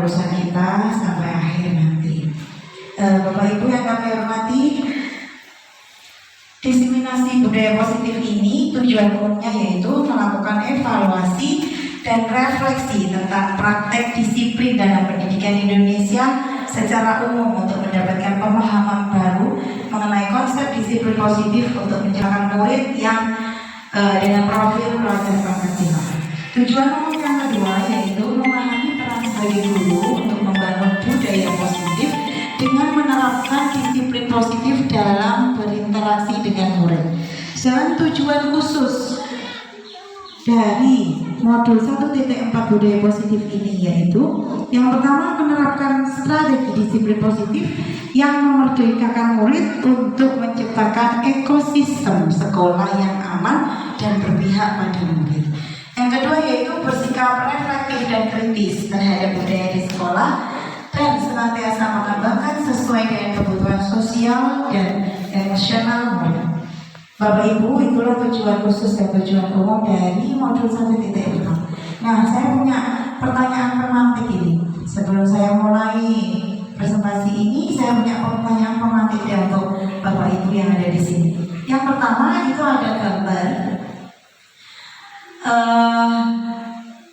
urusan kita sampai akhir nanti. Bapak Ibu yang kami hormati, diseminasi budaya positif ini tujuan umumnya yaitu melakukan evaluasi dan refleksi tentang praktek disiplin dalam pendidikan Indonesia secara umum untuk mendapatkan pemahaman baru mengenai konsep disiplin positif untuk menciptakan murid yang dengan profil pelajar Pancasila. Tujuan umum yang kedua yaitu memahami peran sebagai guru untuk membangun budaya positif dengan menerapkan disiplin positif dalam berinteraksi dengan murid. Dan tujuan khusus dari modul 1.4 budaya positif ini yaitu yang pertama menerapkan strategi disiplin positif yang memerdekakan murid untuk menciptakan ekosistem sekolah yang aman dan berpihak pada murid. Yang kedua yaitu bersikap reflektif dan kritis terhadap budaya di sekolah dan senantiasa mengembangkan sesuai dengan kebutuhan sosial dan emosional murid. Bapak Ibu, itulah tujuan khusus dan tujuan umum dari modul 1.4. Nah, saya punya pertanyaan pemantik ini. Sebelum saya mulai presentasi ini, saya punya pertanyaan pemantik untuk Bapak Ibu yang ada di sini. Yang pertama itu ada gambar.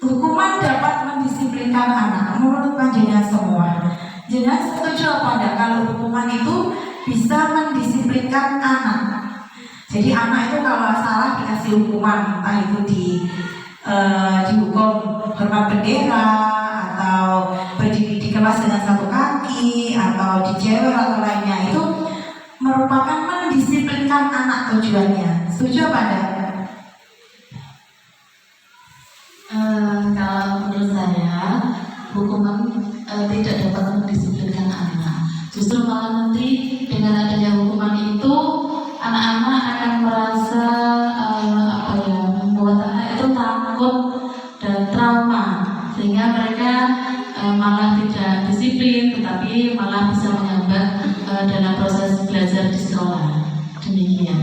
Hukuman dapat mendisiplinkan anak. Menurut panjenengan semua, jenengan setuju apa enggak kalau hukuman itu bisa mendisiplinkan anak? Jadi anak itu kalau salah dikasih hukuman, entah itu dihukum hormat bendera atau berdiri di kelas dengan satu kaki atau dijewer atau lainnya, itu merupakan mendisiplinkan anak tujuannya. Setuju apa enggak? Kalau menurut saya hukuman tidak dapat mendisiplinkan anak. Justru malah nanti dengan adanya hukuman itu anak-anak akan merasa membuat anak itu takut dan trauma, sehingga mereka malah tidak disiplin, tetapi malah bisa menghambat dalam proses belajar di sekolah. Demikian.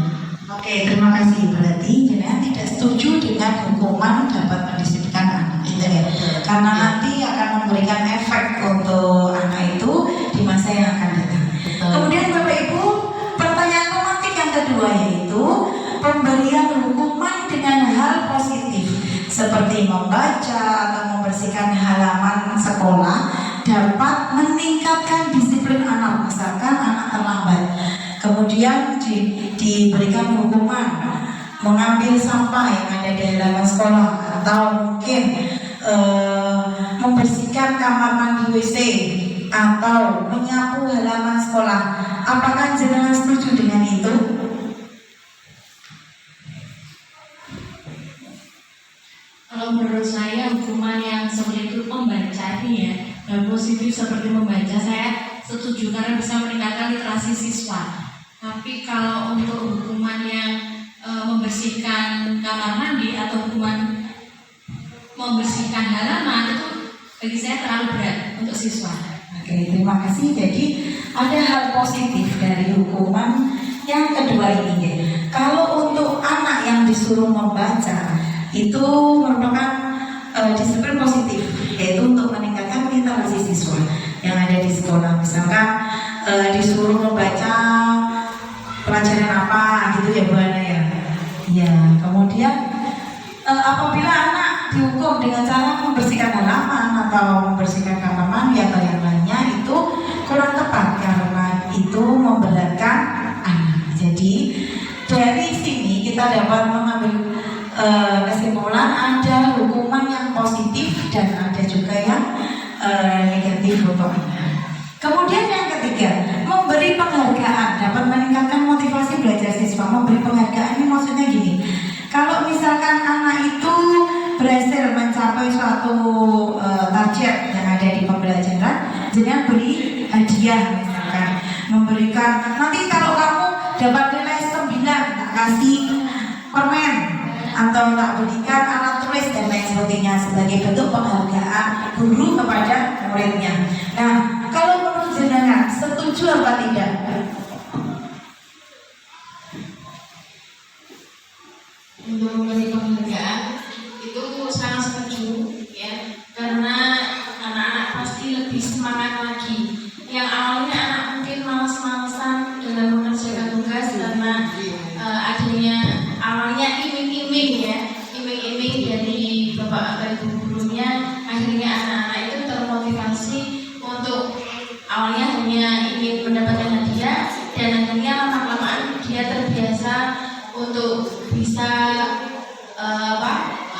Oke, terima kasih. Berarti jenengan tidak setuju dengan hukuman dapat mendisiplinkan anak, gitu ya? Karena nanti akan memberikan efek untuk anak itu di masa yang akan datang. Kemudian Bapak Ibu, pertanyaan pemantik yang kedua yaitu pemberian hukuman dengan hal positif seperti membaca atau membersihkan halaman sekolah dapat meningkatkan disiplin anak, misalkan anak terlambat. Kemudian diberikan hukuman mengambil sampah yang ada di halaman sekolah atau mungkin membersihkan kamar mandi WC atau menyapu halaman sekolah. Apakah jenengan setuju dengan itu? Kalau menurut saya hukuman yang seperti itu membaca ya, dan positif seperti membaca saya setuju karena bisa meningkatkan literasi siswa. Tapi kalau untuk hukuman yang membersihkan kamar mandi atau hukuman membersihkan halaman itu bagi saya terlalu berat untuk siswa. Oke, terima kasih. Jadi ada hal positif dari hukuman yang kedua ini ya. Kalau untuk anak yang disuruh membaca itu merupakan disiplin positif, yaitu untuk meningkatkan literasi siswa yang ada di sekolah. Misalkan disuruh membaca pelajaran apa gitu ya Bu Ana ya. Ya, kemudian apabila anak dihukum dengan cara membersihkan halaman atau membersihkan kamar mandi atau yang lainnya, itu kurang tepat karena itu memberatkan anak. Jadi dari sini kita dapat mengambil kesimpulan ada hukuman yang positif dan ada juga yang negatif untuk anak. Kemudian yang ketiga, memberi penghargaan dapat meningkatkan motivasi belajar siswa. Memberi penghargaan ini maksudnya gini, kalau misalkan anak itu berhasil mencapai suatu target yang ada di pembelajaran, jangan beri hadiah, misalkan memberikan nanti kalau kamu dapat nilai 9 tak kasih permen atau tak berikan alat tulis dan lain sebagainya sebagai bentuk penghargaan guru kepada muridnya. Nah, kalau menurut jenengan setuju apa tidak? Untuk memberi penghargaan itu sangat setuju ya, karena anak-anak pasti akhirnya anak-anak itu termotivasi untuk awalnya hanya ingin mendapatkan hadiah, dan akhirnya lama-lamaan dia terbiasa untuk bisa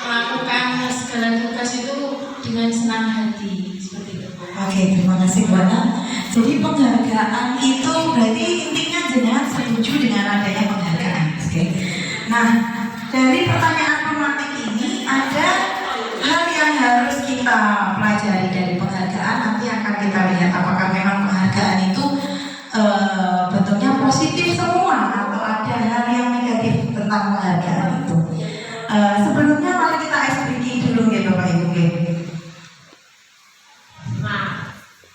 melakukan segala tugas itu dengan senang hati, seperti itu. Oke, terima kasih Bu Ana. Jadi penghargaan itu berarti intinya jenengan setuju dengan adanya penghargaan. Oke. Nah, dari pertanyaan pematik ini ada hal yang harus kita pelajari dari penghargaan. Nanti akan kita lihat apakah memang penghargaan itu bentuknya positif semua atau ada hal yang negatif tentang penghargaan itu. Sebelumnya mari kita SBK dulu ya Bapak Ibu.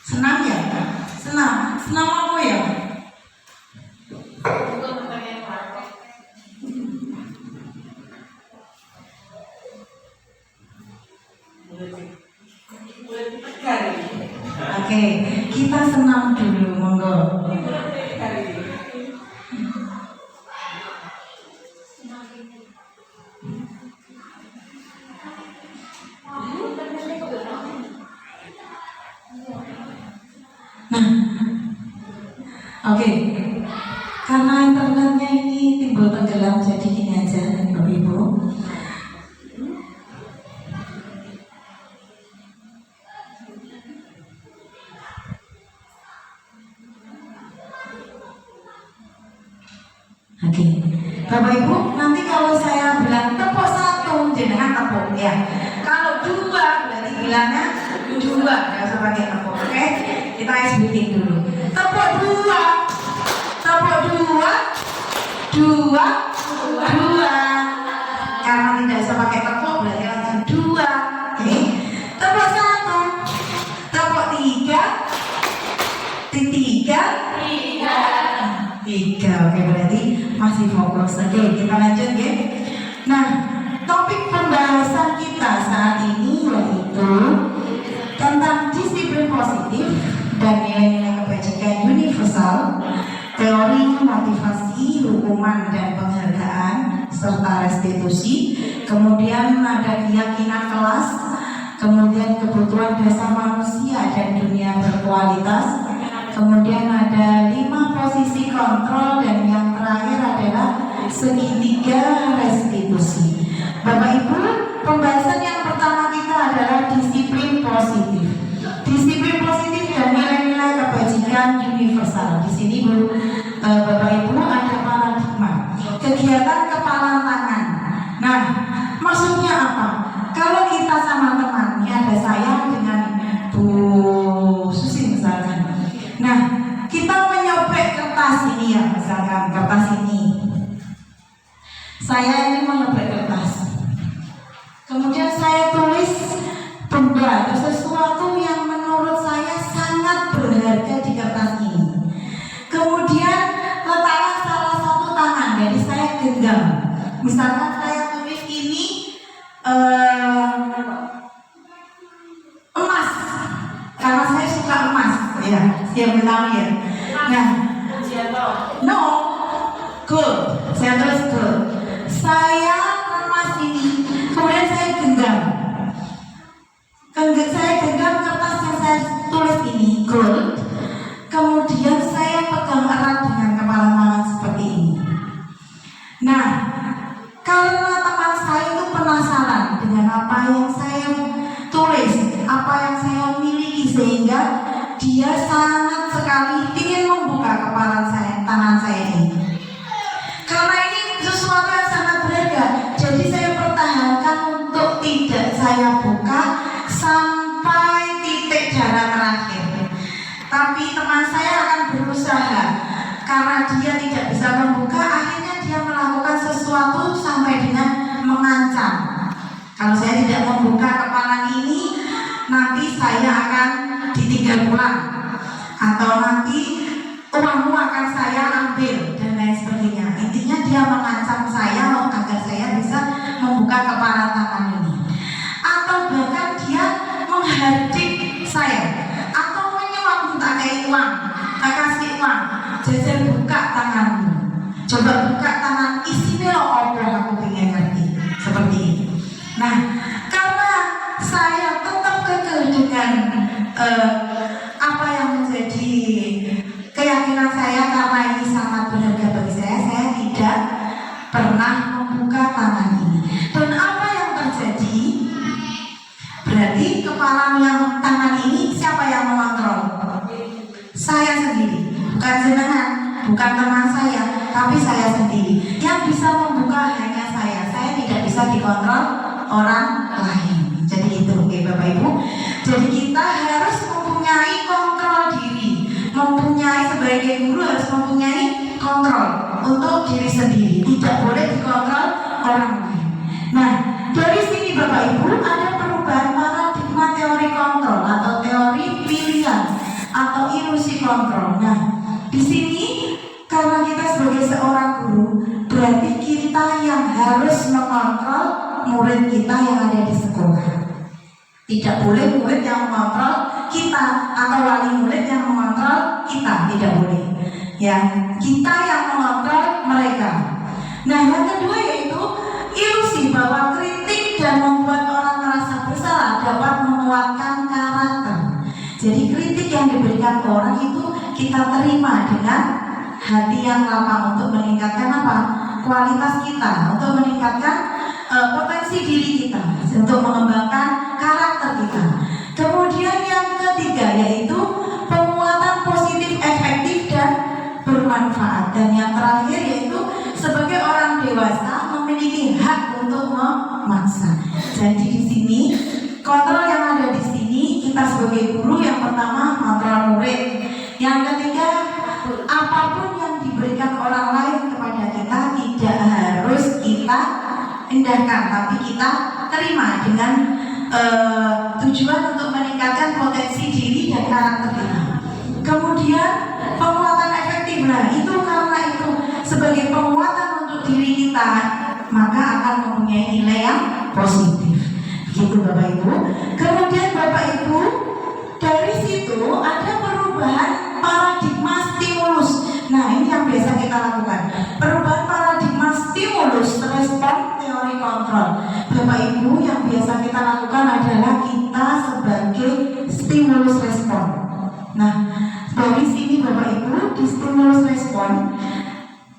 Senang ya? Senang apa ya? Oke, kita senam dulu, monggo. Nah, oke. Karena internetnya ini timbul tenggelam, jadi gini aja, Bapak Ibu. Oke, Bapak Ibu, nanti kalau saya bilang tepuk satu, jenengan tepuk ya. Kalau dua, berarti bilangnya dua, nggak usah pakai tepuk, oke? Kita SBT dulu. Tepuk dua, dua. Karena tidak usah pakai tepuk, berarti langsung dua, oke? Tepuk satu, tepuk tiga, tiga, oke, berarti masih fokus. Oke, kita lanjut ya. Nah, topik pembahasan kita saat ini yaitu tentang disiplin positif dan nilai-nilai kebajikan universal, teori motivasi, hukuman dan penghargaan, serta restitusi. Kemudian ada keyakinan kelas, kemudian kebutuhan dasar manusia dan dunia berkualitas. Kemudian ada 5 posisi kontrol, dan yang terakhir adalah segitiga restitusi. Bapak Ibu, pembahasan yang pertama kita adalah disiplin positif. Disiplin positif dan nilai-nilai kebajikan universal. Di sini Bu, Bapak Ibu, ada paradigma kegiatan kepala tangan. Nah, maksudnya apa? Kalau kita sama teman, ini ada saya dengan Bu Susi misalkan. Nah, kita menyobek kertas ini ya, misalkan kertas ini. Saya ini menyobek kertas. Kemudian saya tulis benda atau sesuatu yang menurut saya sangat berharga di kertas ini. Kemudian letakkan salah satu tangan, jadi saya genggam. Misalkan saya tulis ini emas, karena saya suka emas. Ya, siap tahu ya. Nah, no, gold. Saya tulis gold. Saya emas ini, kemudian saya genggam. Saya genggam kertas yang saya tulis ini gold. Kemudian saya pegang erat dengan kepala tangan seperti ini. Nah, karena teman saya itu penasaran dengan apa yang saya tulis, apa yang saya miliki, sehingga dia sangat sekali ingin membuka kepala saya, tangan saya ini. Karena ini sesuatu yang sangat berharga, jadi saya pertahankan untuk tidak saya buka sampai titik darah terakhir. Tapi teman saya akan berusaha, karena dia tidak bisa membuka, akhirnya dia melakukan sesuatu sampai dengan mengancam. Kalau saya tidak membuka kepala ini, nanti saya akan ditinggal pulang, atau nanti uangmu akan saya ambil, dan lain sebagainya. Intinya dia mengancam saya agar saya bisa membuka kepala tangan ini, atau bahkan dia menghardik saya, atau menyuap, tak kayak uang, tak kasih uang, jajan buka tanganmu, coba buka tangan, isinya lo aku pengen ngerti, seperti ini. Nah, karena saya tetap kekeh dengan apa yang menjadi keyakinan saya, karena ini sangat berharga bagi saya tidak pernah membuka tangan ini. Dan apa yang terjadi? Berarti kepala yang tangan ini siapa yang mengontrol? Saya sendiri, bukan jenengan, bukan teman saya, tapi saya sendiri. Yang bisa membuka hanya saya tidak bisa dikontrol orang lain. Jadi itu, oke Bapak Ibu. Jadi kita harus mempunyai kontrol diri, sebagai guru harus mempunyai kontrol untuk diri sendiri, tidak boleh dikontrol orang lain. Nah, dari sini Bapak Ibu ada perubahan paradigma teori kontrol atau teori pilihan atau ilusi kontrol. Nah, di sini karena kita sebagai seorang guru, berarti kita yang harus mengontrol murid kita yang ada di sekolah. Tidak boleh murid yang mengontrol kita atau wali murid yang mengontrol kita, tidak boleh. Ya, kita yang mengontrol mereka. Nah, yang kedua yaitu ilusi bahwa kritik dan membuat orang merasa bersalah dapat menguatkan karakter. Jadi kritik yang diberikan orang itu kita terima dengan hati yang lapang untuk meningkatkan apa? Kualitas kita, untuk meningkatkan potensi diri kita, untuk mengembangkan karakter kita. Kemudian yang ketiga yaitu penguatan positif, efektif dan bermanfaat. Dan yang terakhir yaitu sebagai orang dewasa memiliki hak untuk memaksa. Jadi di sini kontrol yang ada di sini, kita sebagai guru yang pertama kontrol murid. Yang ketiga, apapun yang diberikan orang lain kepada kita tidak harus kita indahkan, tapi kita terima dengan tujuan untuk meningkatkan potensi diri dan karakter kita. Kemudian penguatan efektif, nah itu karena itu sebagai penguatan untuk diri kita, maka akan mempunyai nilai yang positif. Begitu Bapak Ibu. Kemudian Bapak Ibu, dari situ ada perubahan paradigma stimulus. Nah, ini yang biasa kita lakukan. Perubahan paradigma stimulus respon teori kontrol. Bapak Ibu, yang biasa kita lakukan adalah kita sebagai stimulus respon. Nah, dari sini Bapak Ibu di stimulus respon,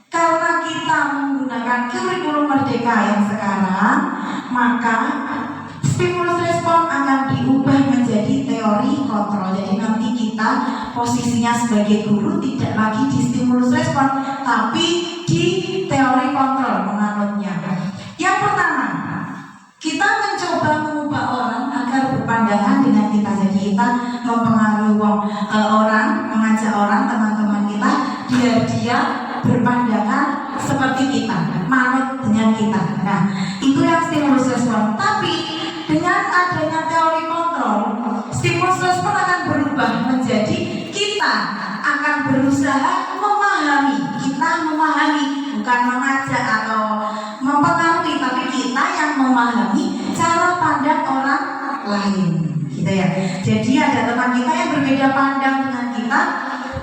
karena kita menggunakan kurikulum merdeka yang sekarang, maka stimulus respon akan diubah menjadi teori kontrol. Jadi nanti kita posisinya sebagai guru tidak lagi di stimulus respon, tapi di teori kontrol menganutnya. Yang pertama, kita mencoba mengubah orang agar berpandangan dengan kita. Jadi kita mempengaruhi orang, mengajak orang, teman-teman kita, biar dia berpandangan seperti kita, manut dengan kita. Nah, itu yang stimulus respon. Tapi dengan adanya teori kontrol, stimulus respon akan berubah menjadi kita akan berusaha memahami. Kita memahami, bukan mengajak atau mempengaruhi, tapi kita yang memahami cara pandang orang lain, gitu ya. Jadi ada teman kita yang berbeda pandang dengan kita,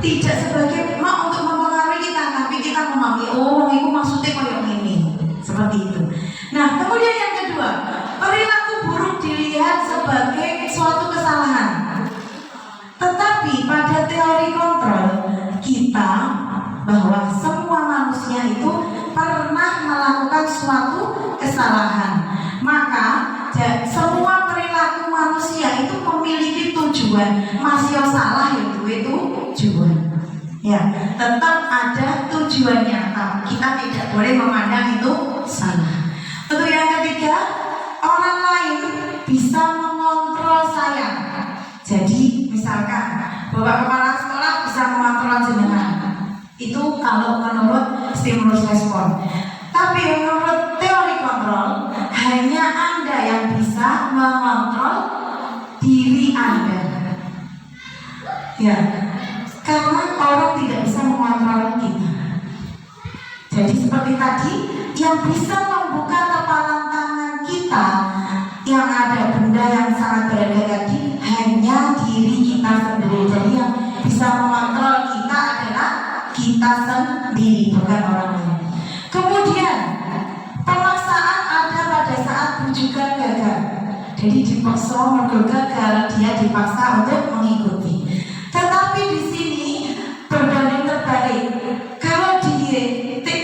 tidak sebagai untuk mempengaruhi kita, tapi kita memahami, oh itu maksudnya kayak gini, seperti itu. Nah, kemudian yang kedua, perilaku buruk dilihat sebagai suatu kesalahan. Tetapi pada teori kontrol kita bahwa semua manusia itu pernah melakukan suatu kesalahan. Maka semua perilaku manusia itu memiliki tujuan. Masih salah itu tujuan. Ya, tetap ada tujuannya. Kita tidak boleh memandang itu salah. Untuk yang ketiga, orang lain bisa mengontrol saya. Jadi misalkan Bapak Kepala Sekolah bisa mengontrol jenengan. Itu kalau menurut stimulus respon. Tapi menurut teori kontrol, hanya Anda yang bisa mengontrol diri Anda. Ya, karena orang tidak bisa mengontrol kita. Jadi seperti tadi, yang bisa membuka kepalan tangan kita, yang ada benda yang sangat berharga tadi, hanya diri kita sendiri. Jadi yang bisa mengontrol kita adalah kita sendiri, bukan orang lain. Kemudian pemaksaan ada pada saat rujukan gagal. Jadi di dipaksa mergo gagal, dia dipaksa untuk mengikuti. Tetapi di sini berbanding terbalik. Kalau di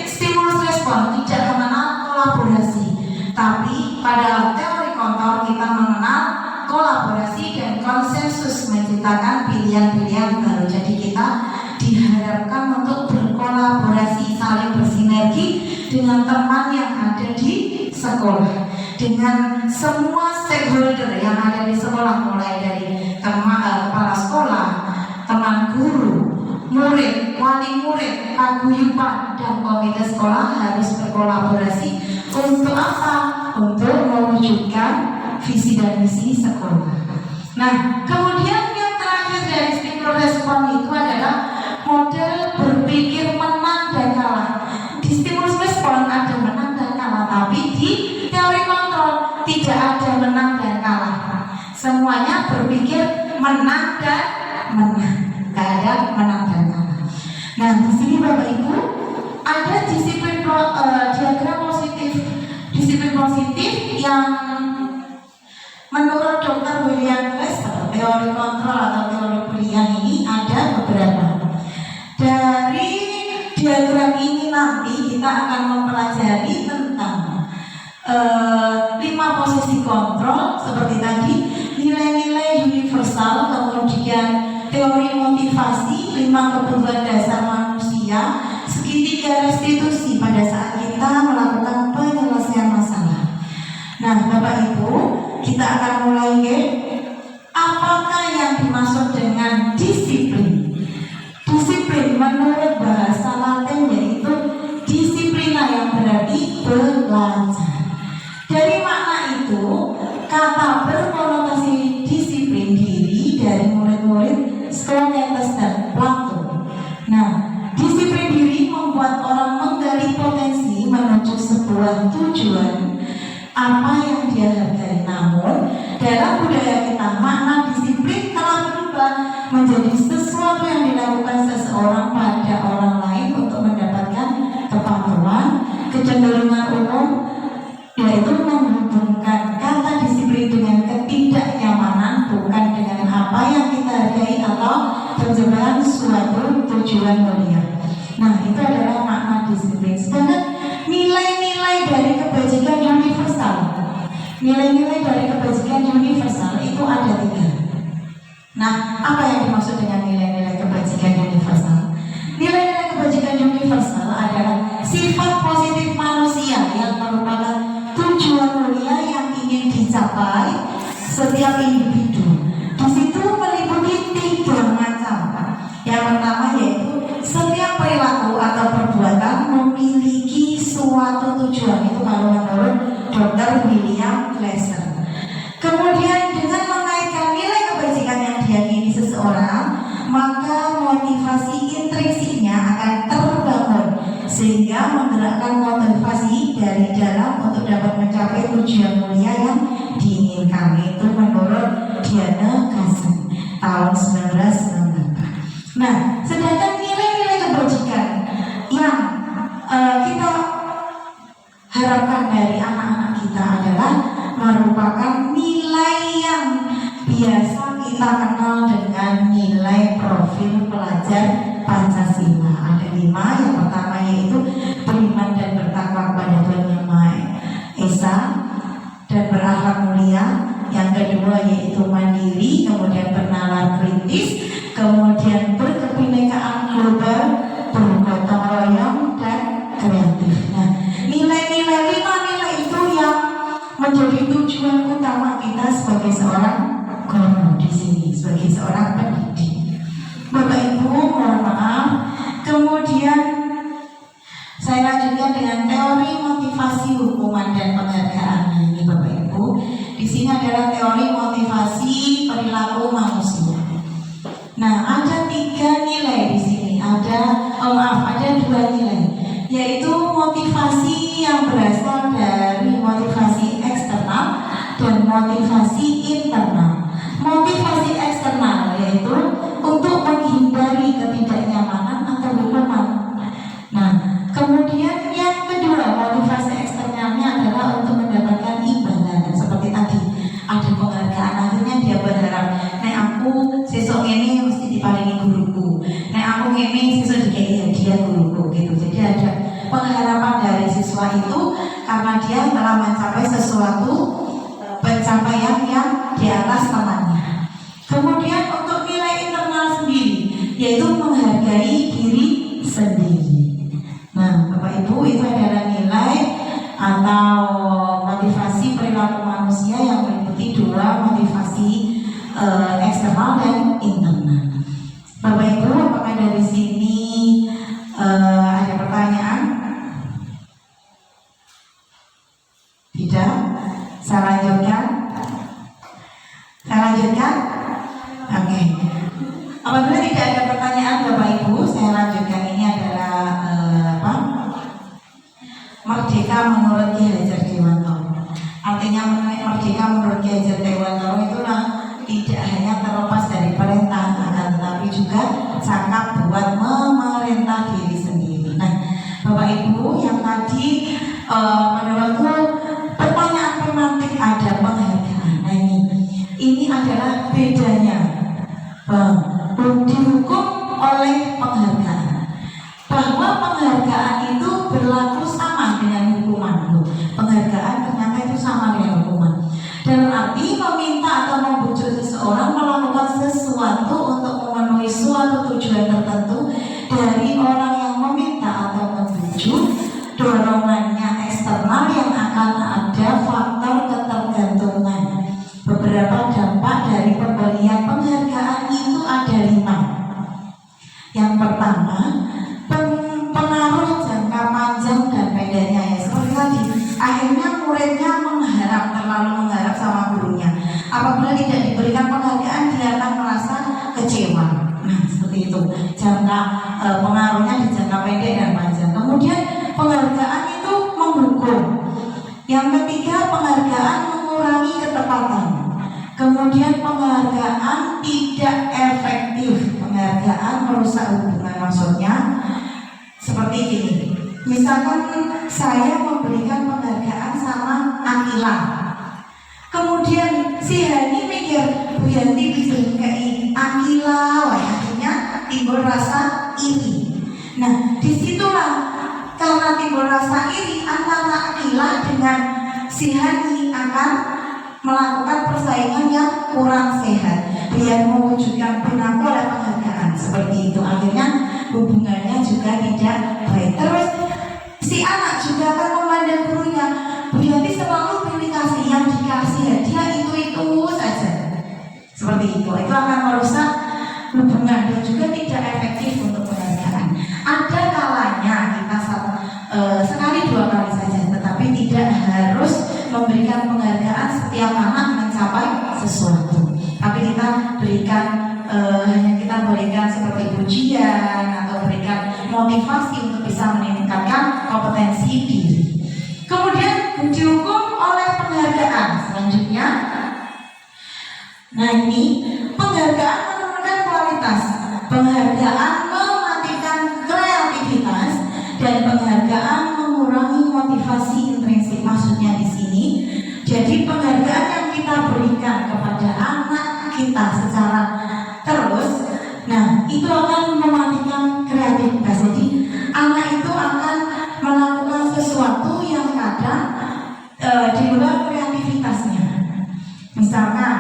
stimulus respon tidak mengenal kolaborasi, tapi pada teori kontrol kita mengenal kolaborasi dan konsensus menciptakan pilihan-pilihan baru. Jadi kita diharapkan untuk berkolaborasi, saling bersinergi dengan teman yang ada di sekolah, dengan semua stakeholder yang ada di sekolah, mulai dari kepala sekolah, teman guru, murid, wali murid, paguyuban, dan komite sekolah harus berkolaborasi untuk apa? Untuk mewujudkan visi dan misi sekolah. Nah, kemudian yang terakhir dari stimulus respon itu adalah model berpikir menang dan kalah. Di stimulus respon ada menang dan kalah, tapi di teori kontrol tidak ada menang dan kalah. Semuanya berpikir menang dan menang, nggak ada menang dan kalah. Nah, di sini Bapak Ibu ada disiplin diagram positif. Disiplin positif yang menurut Dr. William Glasser, teori kontrol atau teori pilihan ini ada beberapa. Dari diagram ini nanti kita akan mempelajari tentang 5 posisi kontrol seperti tadi, nilai-nilai universal, kemudian teori motivasi, 5 kebutuhan dasar manusia, segitiga restitusi pada saat kita melakukan penyelesaian masalah. Nah, Bapak Ibu, kita akan mulai. Apakah yang dimaksud dengan disiplin? Disiplin menurut bahasa Latin yaitu disiplina, yang berarti belajar. Dari makna itu, kata berkonotasi disiplin diri dari murid-murid Socrates dan Plato. Nah, disiplin diri membuat orang menggali potensi menuju sebuah tujuan apa yang dia hargai. Namun, dalam budaya kita, makna disiplin telah berubah menjadi sesuatu yang dilakukan seseorang pada orang lain untuk mendapatkan kepatuhan, kecenderungan umum, yaitu menghubungkan kata disiplin dengan ketidaknyamanan, bukan dengan apa yang kita hargai atau pencapaian suatu tujuan mulia. Nah, itu adalah makna disiplin. Sedangkan nilai-nilai dari kebajikan universal, nilai-nilai dari kebajikan universal itu ada 3. Nah, apa yang dimaksud dengan nilai-nilai kebajikan universal? Nilai-nilai kebajikan universal adalah sifat positif manusia yang merupakan tujuan mulia yang ingin dicapai setiap individu. Di situ meliputi 3 macam. Yang pertama yaitu setiap perilaku atau perbuatan memiliki suatu tujuan. Itu kalau menurut Dr. William Glasser. Kemudian dengan mengaitkan nilai kebajikan yang diyakini seseorang, maka motivasi intrinsiknya akan terbangun sehingga menggerakkan motivasi dari dalam untuk dapat mencapai tujuan mulia yang diinginkan. Itu menurut Diana Kassen tahun 1998. Nah, sedangkan nilai-nilai kebajikan yang kita harapkan dari anak-anak kita adalah merupakan nilai yang biasa kita kenal dengan nilai profil pelajar Pancasila. Ada 5. Yang pertama yaitu beriman dan bertakwa kepada Tuhan Yang Maha Esa dan berakhlak mulia. Yang kedua yaitu mandiri, kemudian bernalar kritis, kemudian berkebinekaan global, bergotong royong, dan kreatif. Nah, nilai-nilai 5 nilai itu yang menjadi tujuan utama kita sebagai seorang guru di sini, sebagai seorang pendidik. Bapak Ibu, mohon maaf. Kemudian saya lanjutkan dengan teori motivasi hukuman dan penghargaan. Nah, ini Bapak Ibu, di sini adalah teori motivasi perilaku manusia. Nah, ada 3 nilai di sini. Ada 2 nilai, yaitu motivasi yang berasal dari motivasi eksternal dan motivasi internal. Motivasi eksternal yaitu untuk menghindari ketidaknyamanan atau hukuman. Nah, kemudian yang kedua, motivasi eksternalnya adalah untuk mendapatkan imbalan. Seperti tadi, ada penghargaan ini siswa dikasih hadiah guruku gitu. Jadi ada pengharapan dari siswa itu karena dia telah mencapai sesuatu pencapaian yang di atas temannya. Kemudian untuk nilai internal sendiri, yaitu menghargai diri sendiri. Nah, Bapak Ibu, itu adalah nilai atau motivasi perilaku manusia yang meliputi dua motivasi eksternal dan internal. Bapak Ibu, apakah dari sini ada pertanyaan? Tidak? Saya lanjutkan. Oke. Apabila tidak ada pertanyaan Bapak Ibu, saya lanjutkan. Ini adalah Merdeka menurut Ki Hajar Dewantara. Artinya merdeka menurut Ki Hajar Dewantara itulah tidak hanya terlepas dari perintah, akan tetapi juga cakap buat memerintah diri sendiri. Nah, Bapak Ibu, yang tadi pada waktu pertanyaan pemantik ada penghargaan. Nah, ini adalah bedanya dihukum oleh penghargaan. Bahwa penghargaan itu berlaku sama dengan hukuman. Penghargaan ternyata itu sama dengan hukuman. Dalam arti meminta atau membujuk seseorang melakukan sesuatu untuk memenuhi suatu tujuan tertentu dari orang yang meminta atau membujuk, dorongannya eksternal yang akan ada faktor ketergantungan. Beberapa dampak dari pemberian penghargaan itu ada 5. Yang pertama, pengaruh jangka panjang dan pendeknya, ya seperti tadi. Akhirnya muridnya terlalu mengharap sama gurunya. Apabila tidak diberikan penghargaan, dia akan merasa kecewa. Nah, seperti itu. Pengaruhnya di jangka pendek dan panjang. Kemudian penghargaan itu menghukum. Yang ketiga, penghargaan mengurangi ketepatan. Kemudian penghargaan tidak efektif. Penghargaan merusak hubungan. Maksudnya seperti ini. Misalkan saya memberikan penghargaan sama Akila. Kemudian si Hani mikir, Bu Yanti bisa kayak Akila, akhirnya timbul rasa iri. Nah, disitulah karena timbul rasa iri antara Akila dengan si Hani akan melakukan persaingan yang kurang sehat. Biar mewujudkan perilaku oleh penghargaan seperti itu, akhirnya hubungannya juga tidak baik. Terus si anak juga akan memandang gurunya, Bu Yanti selalu pilih kasih, yang dikasih hadiah itu saja. Seperti itu akan merusak hubungan dan juga tidak efektif untuk penghargaan. Ada kalanya kita sekali 2 kali saja, tetapi tidak harus memberikan penghargaan setiap anak mencapai sesuatu. Tapi kita berikan seperti pujian atau berikan motivasi untuk bisa meningkatkan kompetensi diri. Kemudian dihukum oleh penghargaan selanjutnya. Nah, ini penghargaan menurunkan kualitas, penghargaan mematikan kreativitas, dan penghargaan mengurangi motivasi intrinsik. Maksudnya di sini, jadi penghargaan yang kita berikan kepada anak kita secara terus, nah itu akan mematikan kreativitas. Jadi anak itu akan melakukan sesuatu yang kadang di luar kreativitasnya. Misalkan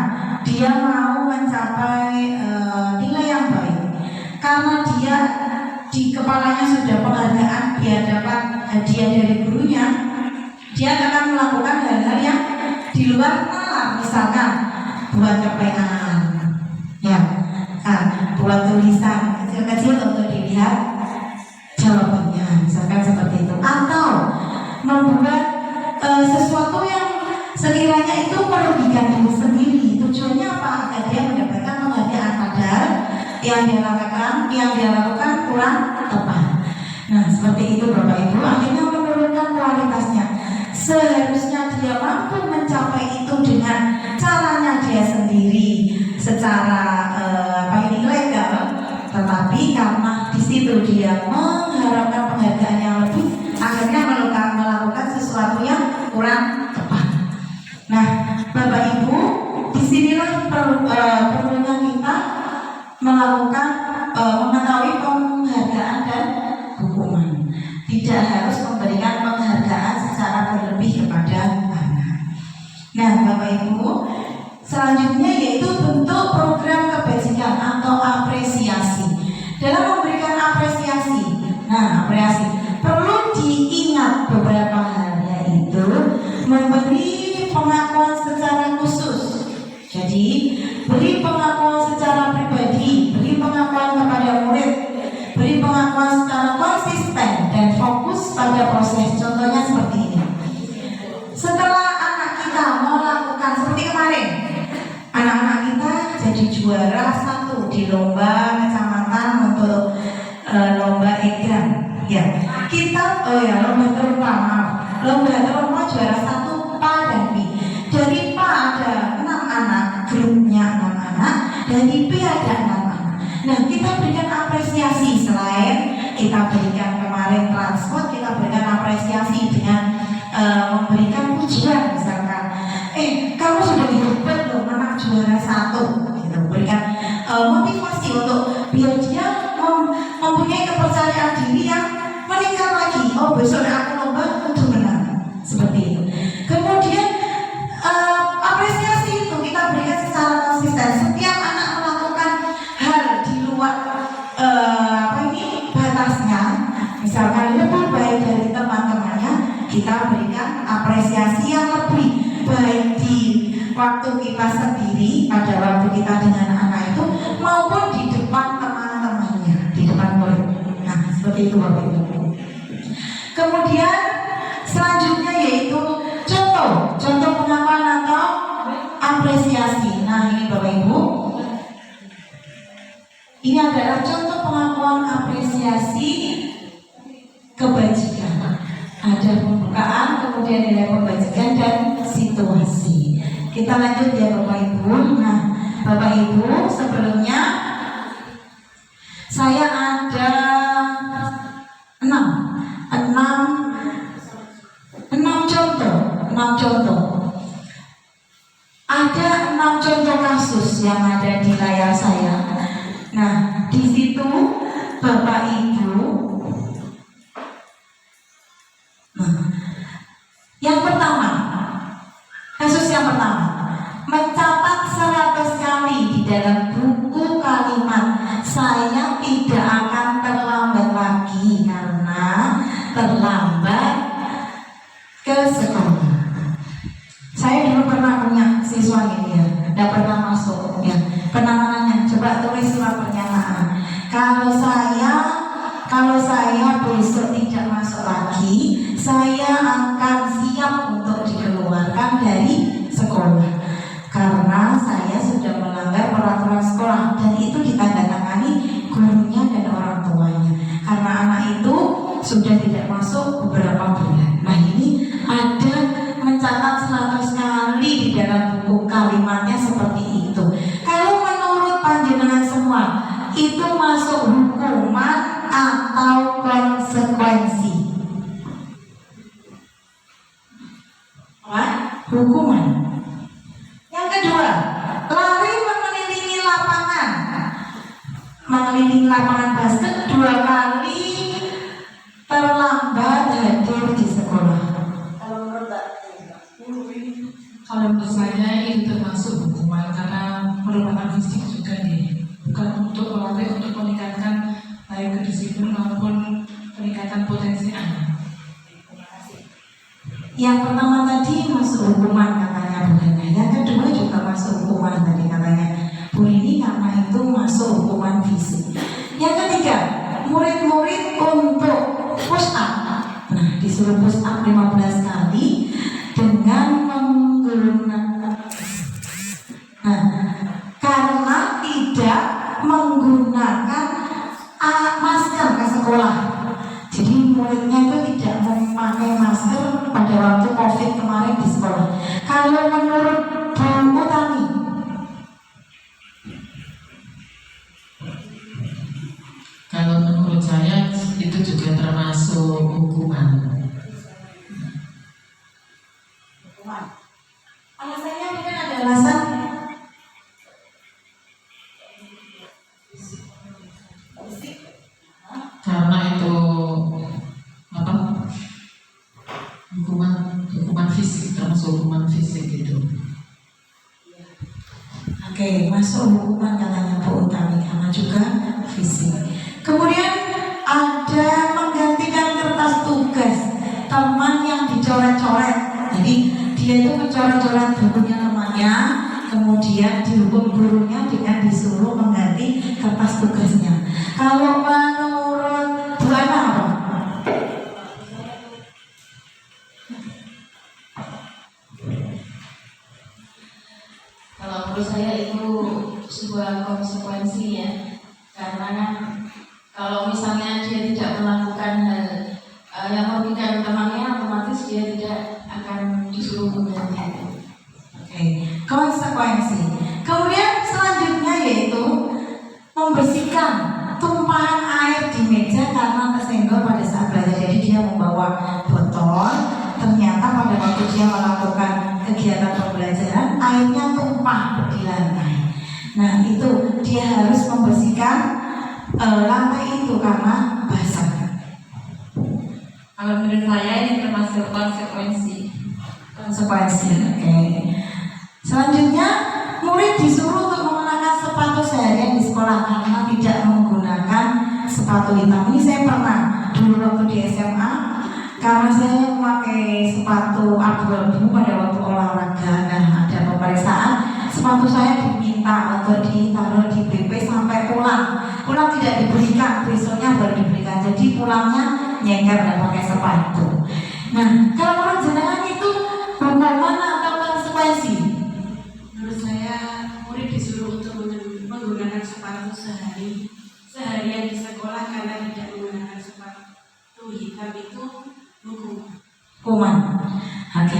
dia mau mencapai nilai yang baik, karena dia di kepalanya sudah penghargaan, dia dapat hadiah dari gurunya, dia akan melakukan hal-hal yang di luar nalar. Misalkan buat kepekaan, ya, buat tulisan kecil-kecil untuk dilihat jawabannya, misalkan seperti itu, atau membuat sesuatu yang sekiranya itu merugikan diri sendiri. Tujuannya apa? Agar dia mendapatkan penghargaan, padahal yang dia lakukan kurang tepat. Nah, seperti itu Bapak Ibu, akhirnya menurunkan kualitasnya. Seharusnya dia mampu mencapai itu dengan caranya dia sendiri, secara ilegal, tetapi karena di situ dia mengharapkan penghargaan yang lebih, akhirnya melakukan sesuatu yang kurang tepat. Nah, Bapak Ibu, disinilah perlunya kita melakukan mengetahui penghargaan juara 1 di lomba kecamatan untuk lomba egrang. Ya, kita lomba terutama juara 1 PA dan B. Dari PA ada 6 anak, grupnya 6 anak. Dari B ada 6 anak. Nah, kita berikan apresiasi selain kita berikan kemarin transport, kita berikan apresiasi dengan memberikan pujian, misalkan, kamu sudah hebat loh, anak juara 1. Kita berikan motivasi untuk biar dia mempunyai kepercayaan diri yang meningkat lagi. Oh, besok aku lomba untuk menang, seperti itu. Kemudian apresiasi itu kita berikan secara konsisten. Setiap anak melakukan hal di luar batasnya, misalkan lebih baik dari teman-temannya, kita berikan apresiasi yang lebih baik di waktu kita sendiri, pada waktu kita dengan anak itu, maupun di depan teman-temannya, di depan murid. Nah, seperti itu Bapak Ibu. Kemudian selanjutnya yaitu contoh pengakuan atau apresiasi. Nah, ini Bapak Ibu, ini adalah contoh pengakuan apresiasi kebajikan. Ada pembukaan, kemudian nilai pembajikan dan situasi. Kita lanjut ya Bapak Ibu. Nah, Bapak Ibu, sebelumnya saya ada 6 contoh. Ada 6 contoh kasus yang ada di layar saya. Nah, di situ Bapak Ibu, kasus yang pertama, mencatat 100 kali di dalam buku kalimat saya tidak akan terlambat lagi karena terlambat ke sekolah. Saya dulu pernah punya siswa ini ya, tidak pernah masuk ya. Penanganannya, coba tulis surat pernyataan. Kalau saya besok tidak masuk lagi, saya akan siap untuk dikeluarkan dari sekolah karena saya sudah melanggar peraturan sekolah, dan itu ditandatangani gurunya dan orang tuanya karena anak itu sudah tidak masuk beberapa bulan. Nah, ini ada mencatat 100 kali di dalam buku kalimatnya seperti itu. Kalau menurut panjenengan semua, itu masuk hukuman atau konsekuensi? Hukuman. Yang kedua, lari mengelilingi lapangan basket 2 kali terlambat hadir di sekolah. Kalau menurut saya itu termasuk hukuman karena merupakan fisik juga nih, bukan untuk melatih untuk meningkatkan baik kedisiplinan maupun peningkatan potensi anak. Yang pertama tadi masuk hukuman katanya Bu Hana. Yang kedua juga masuk hukuman tadi katanya Bu Rini, karena itu masuk hukuman fisik. Yang ketiga, murid-murid untuk push up. Nah, disuruh push up 15 kali dengan menggunakan karena tidak menggunakan masker ke sekolah. Jadi muridnya itu tidak memakai masker pada waktu COVID kemarin di sekolah. Kalau menurut Bu Utami, kalau menurut saya itu juga termasuk hukuman. Alasannya mungkin ada alasan. Karena itu hukuman fisik, termasuk hukuman fisik itu. Oke, masuk hukuman katanya Bu Utami karena juga fisik. Kemudian ada menggantikan kertas tugas teman yang dicoret-coret. Jadi dia itu mencoret-coret bukunya temannya, kemudian dihukum gurunya dengan disuruh mengganti kertas tugasnya. Kalau menurut Bu Ana apa? Kalau menurut saya itu sebuah konsekuensi ya, karena kan kalau misalnya dia tidak melakukan hal yang merugikan temannya, otomatis dia tidak akan disuruh mengganti. Oke, konsekuensi. Kemudian selanjutnya yaitu membersihkan tumpahan air di meja karena tersenggol pada saat belajar. Jadi dia membawa botol, ternyata pada waktu dia melakukan kegiatan pembelajaran airnya tumpah di lantai. Nah itu dia harus membersihkan lantai itu karena basah. Kalau menurut saya ini termasuk konsekuensi. Konsekuensi. Oke. Selanjutnya murid disuruh untuk mengenakan sepatu seharian di sekolah karena tidak menggunakan sepatu hitam. Ini saya pernah dulu waktu di SMA, karena saya memakai sepatu abu-abu pada waktu olahraga. Nah ada pemeriksaan, sepatu saya diminta atau ditaruh di BP sampai pulang tidak diberikan, besoknya baru diberikan. Jadi pulangnya nyengker dan pakai sepatu. Nah kalau menurut jenengan itu bagaimana atau konsekuensi? Menurut saya murid disuruh untuk menggunakan sepatu seharian di sekolah karena tidak menggunakan sepatu hitam itu hukuman. Oke,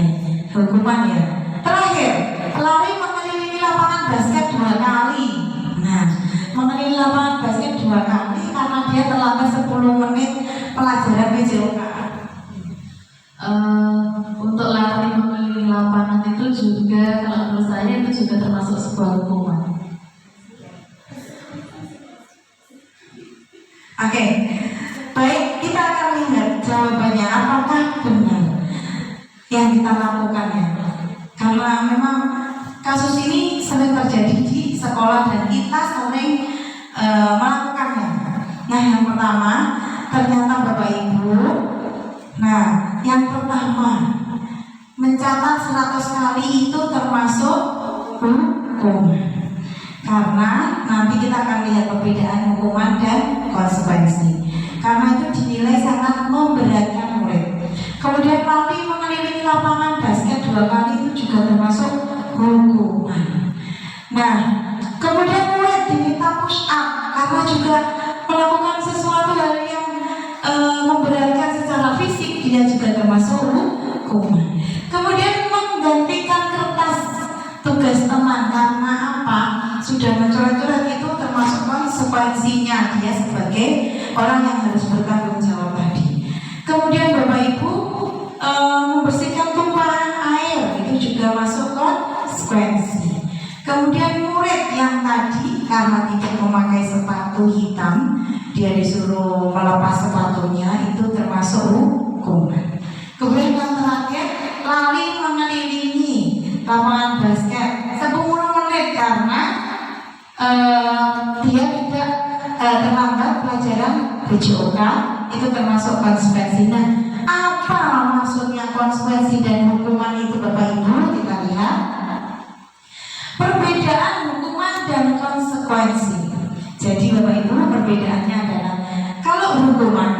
hukuman ya. Terakhir, lari mengelilingi lapangan basket 2 kali. Nah, mengelilingi lapangan basket 2 kali karena dia terlambat 10 menit pelajaran PJOK. Untuk lari mengelilingi lapangan itu juga, kalau menurut saya itu juga termasuk sebuah hukuman. Oke, baik, kita akan lihat jawabannya apakah benar yang kita lakukan ya. Karena memang kasus ini sering terjadi di sekolah dan kita sering melakukannya. Nah yang pertama, ternyata Bapak Ibu, yang pertama mencatat 100 kali itu termasuk hukuman. Karena nanti kita akan lihat perbedaan hukuman dan konsekuensi. Karena itu dinilai sangat memberatkan murid. Kemudian lari mengelilingi lapangan basket 2 kali itu juga termasuk hukuman. Nah, kemudian murid diminta push up karena juga melakukan sesuatu hal yang memberatkan secara fisik, dia juga termasuk hukuman. Kemudian menggantikan kertas tugas teman karena apa? Sudah mencoret-coret itu termasuk konsekuensinya dia sebagai orang yang harus bertanggung jawab tadi. Kemudian Bapak Ibu membersihkan tumpahan air itu juga masuk konsekuensi. Kemudian murid yang tadi karena tidak memakai sepatu hitam, dia disuruh melepas sepatunya, itu termasuk hukuman. Kemudian yang terakhir, lari mengelilingi lapangan basket 10 menit karena dia tidak terlambat pelajaran PJOK, itu termasuk konsekuensi. Nah, apa maksudnya konsekuensi dan hukuman itu Bapak Ibu? Kita lihat perbedaan hukuman dan konsekuensi. Jadi Bapak Ibu, perbedaannya adalah kalau hukuman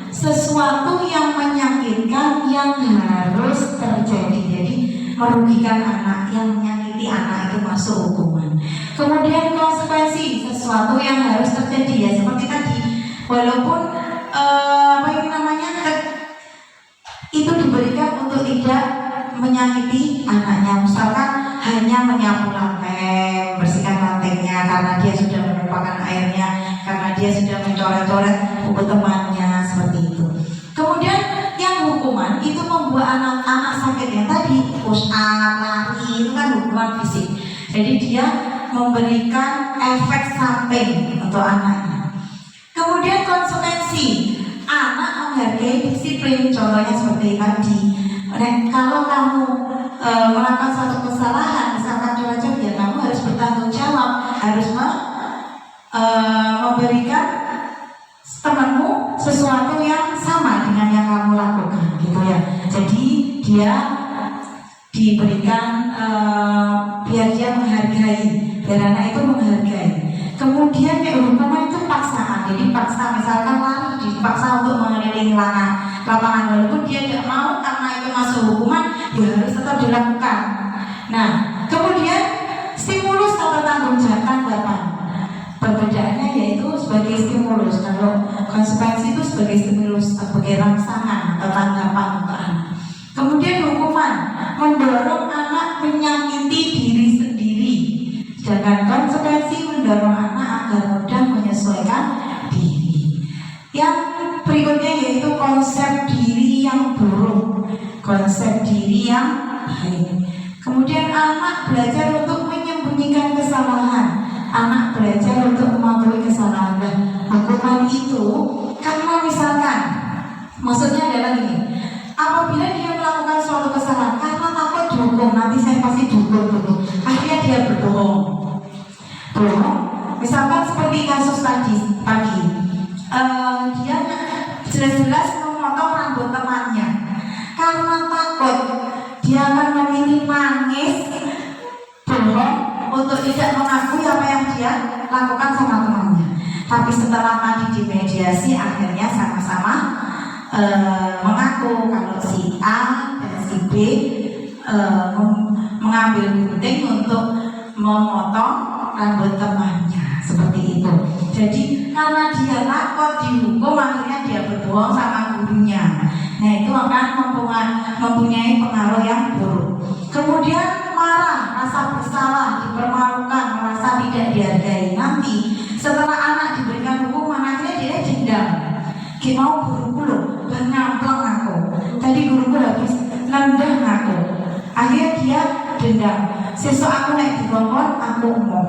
sesuatu yang menyakitkan yang harus terjadi, jadi merugikan anak, yang menyakiti anak itu masuk hukuman. Kemudian konsekuensi sesuatu yang harus terjadi ya seperti tadi, walaupun itu diberikan untuk tidak menyakiti anaknya, misalkan hanya menyapu lantai, bersihkan lantainya karena dia sudah menumpahkan airnya, karena dia sudah mencoret-coret buku temannya, seperti itu. Kemudian yang hukuman itu membuat anak-anak sakit yang tadi, push up, lari, itu kan hukuman fisik. Jadi dia memberikan efek samping untuk anaknya. Kemudian konsekuensi, anak menghargai disiplin, contohnya seperti tadi. Kalau kamu melakukan suatu kesalahan, misalkan curhat, ya kamu harus bertanggung jawab, harus memberikan temanmu sesuatu yang sama dengan yang kamu lakukan, gitu ya. Jadi dia diberikan biar dia menghargai, biar anak itu menghargai. Kemudian hukuman itu paksaan, jadi paksa, misalkan lari dipaksa untuk mengelilingi lapangan walaupun dia tidak mau karena itu masuk hukuman, ya harus tetap dilakukan. Nah, kemudian stimulus atau tanggung jawab, tanggapan. Kalau konsekuensi itu sebagai stimulus, sebagai rangsangan atau tanggapan untuk anak. Kemudian hukuman mendorong anak menyakiti diri sendiri, sedangkan konsekuensi mendorong anak agar mudah menyesuaikan diri. Yang berikutnya yaitu konsep diri yang buruk, konsep diri yang baik. Kemudian anak belajar untuk menyembunyikan kesalahan, anak belajar untuk mengakui kesalahan. Dan hukuman itu karena misalkan, maksudnya adalah gini, apabila dia melakukan suatu kesalahan karena takut dihukum, nanti saya pasti dihukum dulu, akhirnya dia berbohong. Misalkan seperti kasus tadi pagi, dia jelas-jelas memotong rambut temannya karena takut dia akan memilih nangis, bohong untuk tidak mengakui apa yang dia lakukan sama temannya. Tapi setelah tadi dimediasi, akhirnya sama-sama mengaku kalau si A dan si B mengambil gunting untuk memotong rambut temannya, seperti itu. Jadi karena dia takut dihukum, akhirnya dia berbohong sama gurunya. Nah, itu akan mempunyai pengaruh yang buruk. Kemudian marah, rasa bersalah, dipermalukan, merasa tidak dihargai. Nanti setelah anak diberikan hukuman, akhirnya dia dendam. Mau guruku loh, nyampleng aku. Tadi guruku habis nendang aku. Akhirnya dia dendam. Sesuk aku naik di bongkon, aku mau.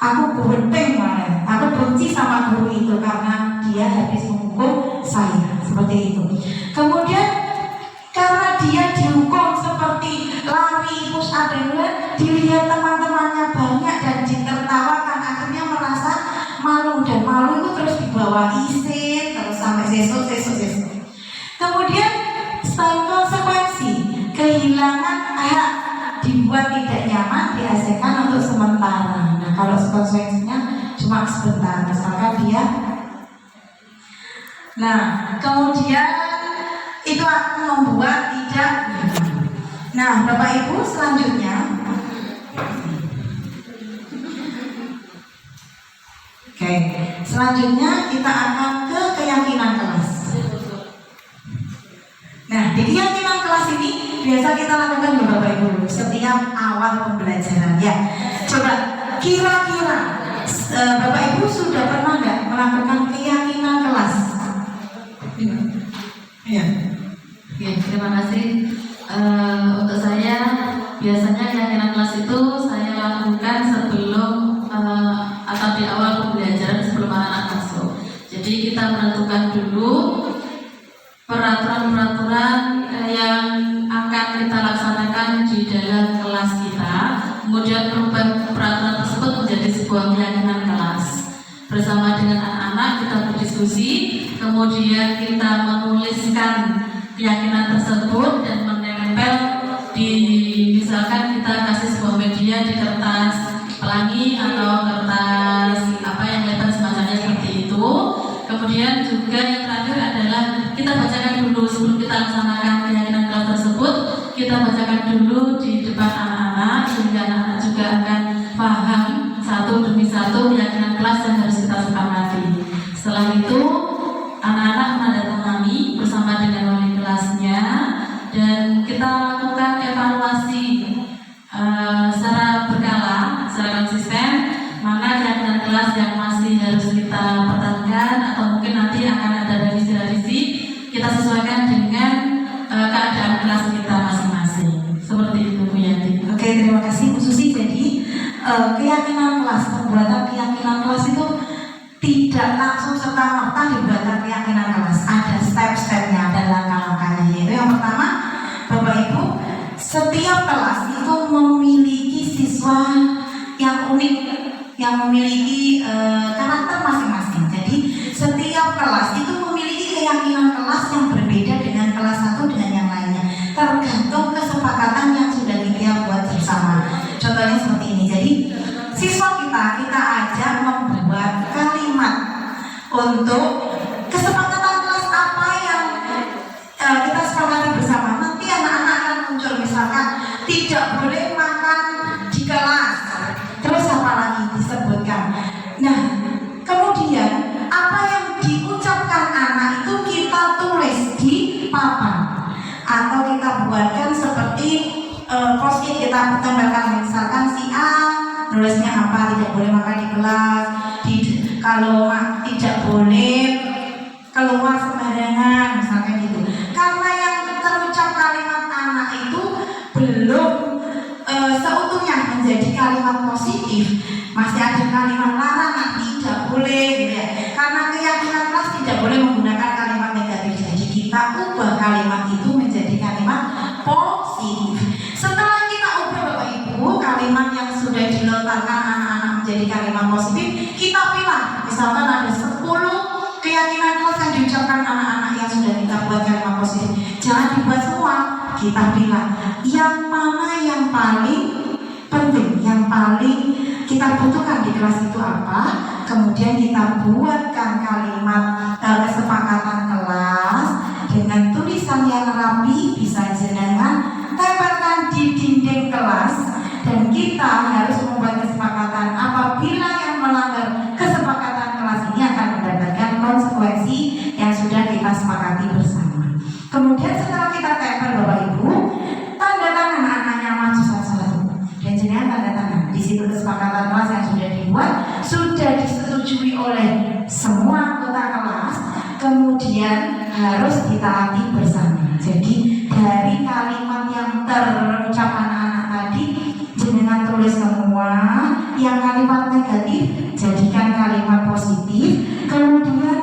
Aku berhenti mana? Aku benci sama guru itu karena dia habis menghukum saya. Seperti itu. Kemudian karena dia dihukum seperti lari, push up, dilihat teman-temannya banyak dan ditertawakan, akhirnya merasa malu, dan malu itu terus dibawa isin terus sampai sesuk. Kemudian setelah konsekuensi kehilangan hak, dibuat tidak nyaman, dihasilkan untuk sementara. Nah, kalau konsekuensinya cuma sebentar, misalkan dia. Nah, kemudian itu akan membuat tidak nyaman. Nah, Bapak Ibu, selanjutnya selanjutnya kita akan ke keyakinan kelas. Nah, di keyakinan kelas ini biasa kita lakukan ya Bapak Ibu setiap awal pembelajaran ya. Coba kira-kira Bapak Ibu sudah pernah nggak melakukan keyakinan kelas? Ya. Oke, terima kasih. Untuk saya biasanya keyakinan kelas itu saya lakukan sebelum atau di awal pembelajaran sebelum anak-anak masuk. Jadi kita menentukan dulu peraturan-peraturan yang akan kita laksanakan di dalam kelas kita, kemudian merubah peraturan tersebut menjadi sebuah keyakinan kelas. Bersama dengan anak-anak kita berdiskusi, kemudian kita menuliskan keyakinan tersebut dan menempel di, misalkan kita kasih sebuah media di kertas pelangi atau kertas apa yang lebar semacamnya seperti itu. Kemudian juga yang terakhir adalah kita bacakan dulu sebelum kita laksanakan keyakinan kelas tersebut, kita bacakan dulu di depan anak-anak sehingga anak-anak juga akan paham satu demi satu keyakinan kelas yang harus kita sepakati. Setelah itu anak-anak menandatangani bersama dengan wali kelasnya dan kita lakukan evaluasi secara berkala, secara konsisten, mana keyakinan kelas yang masih harus kita pertahankan atau mungkin nanti akan ada revisi-revisi, kita sesuaikan dengan keadaan kelas kita masing-masing. Seperti itu Bu Yanti. Oke, terima kasih Bu Susi. Jadi keyakinan kelas, pembuatan keyakinan kelas itu tidak langsung serta-merta dibuatkan keyakinan kelas. Ada step-stepnya, ada langkah-langkahnya. Yaitu yang pertama, Bapak Ibu, setiap kelas itu memiliki siswa yang unik, yang memiliki karakter masing-masing. Jadi setiap kelas itu memiliki keyakinan kelas yang berbeda dengan kelas satu dengan yang lainnya, tergantung kesepakatan yang sudah kita buat bersama. Contohnya seperti ini. Jadi siswa kita ajak membuat kalimat untuk kesepakatan kelas apa yang kita sepakati bersama. Nanti anak-anak akan muncul, misalkan tidak boleh makan di kelas, terus apa lagi disebutkan. Nah, kemudian apa yang buatkan seperti post-it kita tempelkan, misalkan si A nulisnya apa, tidak boleh makan di kelas, kalau tidak boleh keluar sembarangan, misalkan gitu. Karena yang terucap kalimat anak itu belum seutuhnya menjadi kalimat positif, masih ada kalimat larangan, tidak boleh gitu ya. Karena keyakinan kelas tidak boleh menggunakan kalimat negatif, jadi kita ubah kalimat itu menjadi kalimat positif. Setelah kita ubah Bapak Ibu kalimat yang sudah dilontarkan anak-anak menjadi kalimat positif, kita pilih. Misalkan ada 10 keyakinan kelas yang diucapkan anak-anak yang sudah kita buat kalimat positif, jangan dibuat semua, kita pilih yang mana yang paling penting, yang paling kita butuhkan di kelas itu apa, kemudian kita buatkan kalimat kesepakatan kelas dengan tulisan yang rapi, bisa jenengan tempelkan di dinding kelas, dan kita harus membuat kesepakatan apabila yang melanggar kesepakatan kelas ini akan mendapatkan konsekuensi yang sudah kita sepakati bersama. Kemudian setelah kita tempel Bapak Ibu, tanda tangan anaknya maju satu-satu, dan jenengan tanda tangan. Di situ kesepakatan kelas yang sudah dibuat sudah disetujui oleh semua anggota kelas, kemudian harus ditaati bersama. Jadi dari kalimat yang terucap anak-anak tadi, jenengan tulis semua, yang kalimat negatif jadikan kalimat positif, kemudian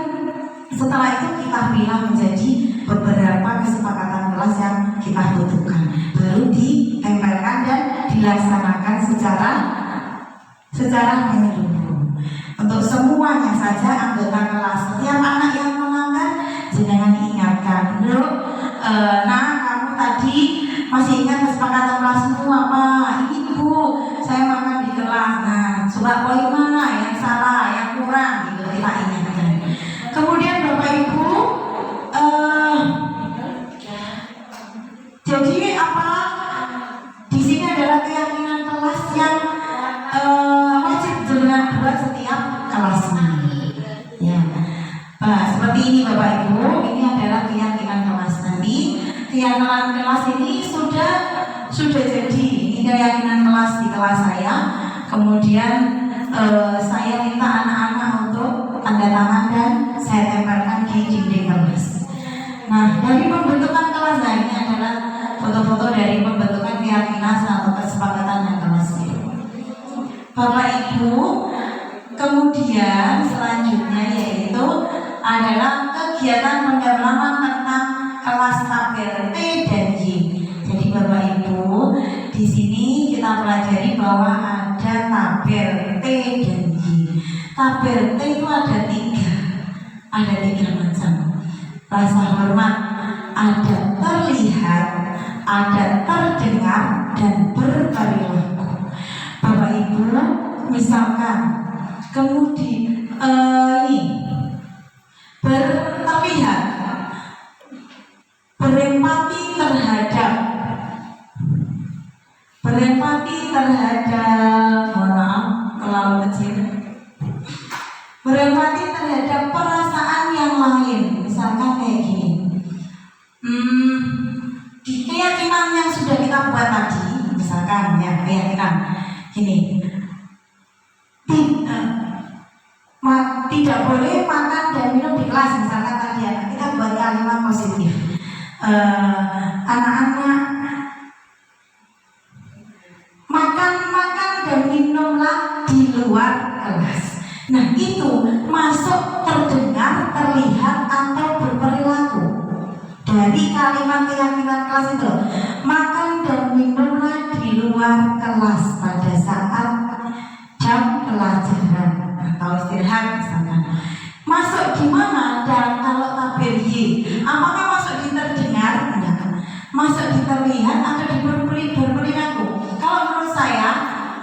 setelah itu kita pilih menjadi beberapa kesepakatan kelas yang kita butuhkan, baru ditempelkan dan dilaksanakan secara menyeluruh untuk semuanya saja anggota kelas. Setiap anak yang melanggar jenengan ingatkan, nah kamu tadi masih ingat kesepakatan kelas semua Pak? Ini Bu, saya makan di kelas. Nah, coba poin mana yang salah, yang kurang gitu kita ingatkan. Kemudian Bapak Ibu, jadi apa? Di sini adalah keyakinan kelas yang wajib jenengan buat setiap kelasnya. Ya, seperti ini Bapak Ibu, ini adalah keyakinan kelas. Nanti keyakinan kelas ini sudah jadi ini keyakinan kelas di kelas saya. Kemudian saya minta anak-anak untuk tanda tangan dan saya tempelkan di dinding kelas. Nah, dari pembentukan kelas, nah ini adalah foto-foto dari pembentukan keyakinan atau kesepakatan yang kelas itu. Bapak Ibu, kemudian selanjutnya yaitu adalah kegiatan pendalaman tentang kelas tabel T dan Y. Jadi Bapak Ibu, di sini kita pelajari bahwa ada tabel T dan Y. Tabel T itu ada tiga macam. Rasa hormat, ada terlihat, ada terdengar, dan berperilaku. Bapak Ibu, misalkan kemudian ini terlihat, berempati terhadap, mohon maaf terlalu kecil, berempati terhadap perasaan yang lain. Misalkan kayak gini, di keyakinan yang sudah kita buat tadi, misalkan ya keyakinan gini, tidak boleh makan dan minum di kelas, misalkan tadi ya, kita buat kalimat positif. Anak-anak makan dan minumlah di luar kelas. Nah itu masuk terdengar, terlihat, atau berperilaku dari kalimat keyakinan kelas itu. Makan dan minumlah di luar kelas pada saat jam pelajaran atau istirahat misalkan. Masuk di mana? Dan kalau tabel Y, apakah masuk di terdengar? Enggak. Masuk di terlihat atau di berperilaku? Kalau menurut saya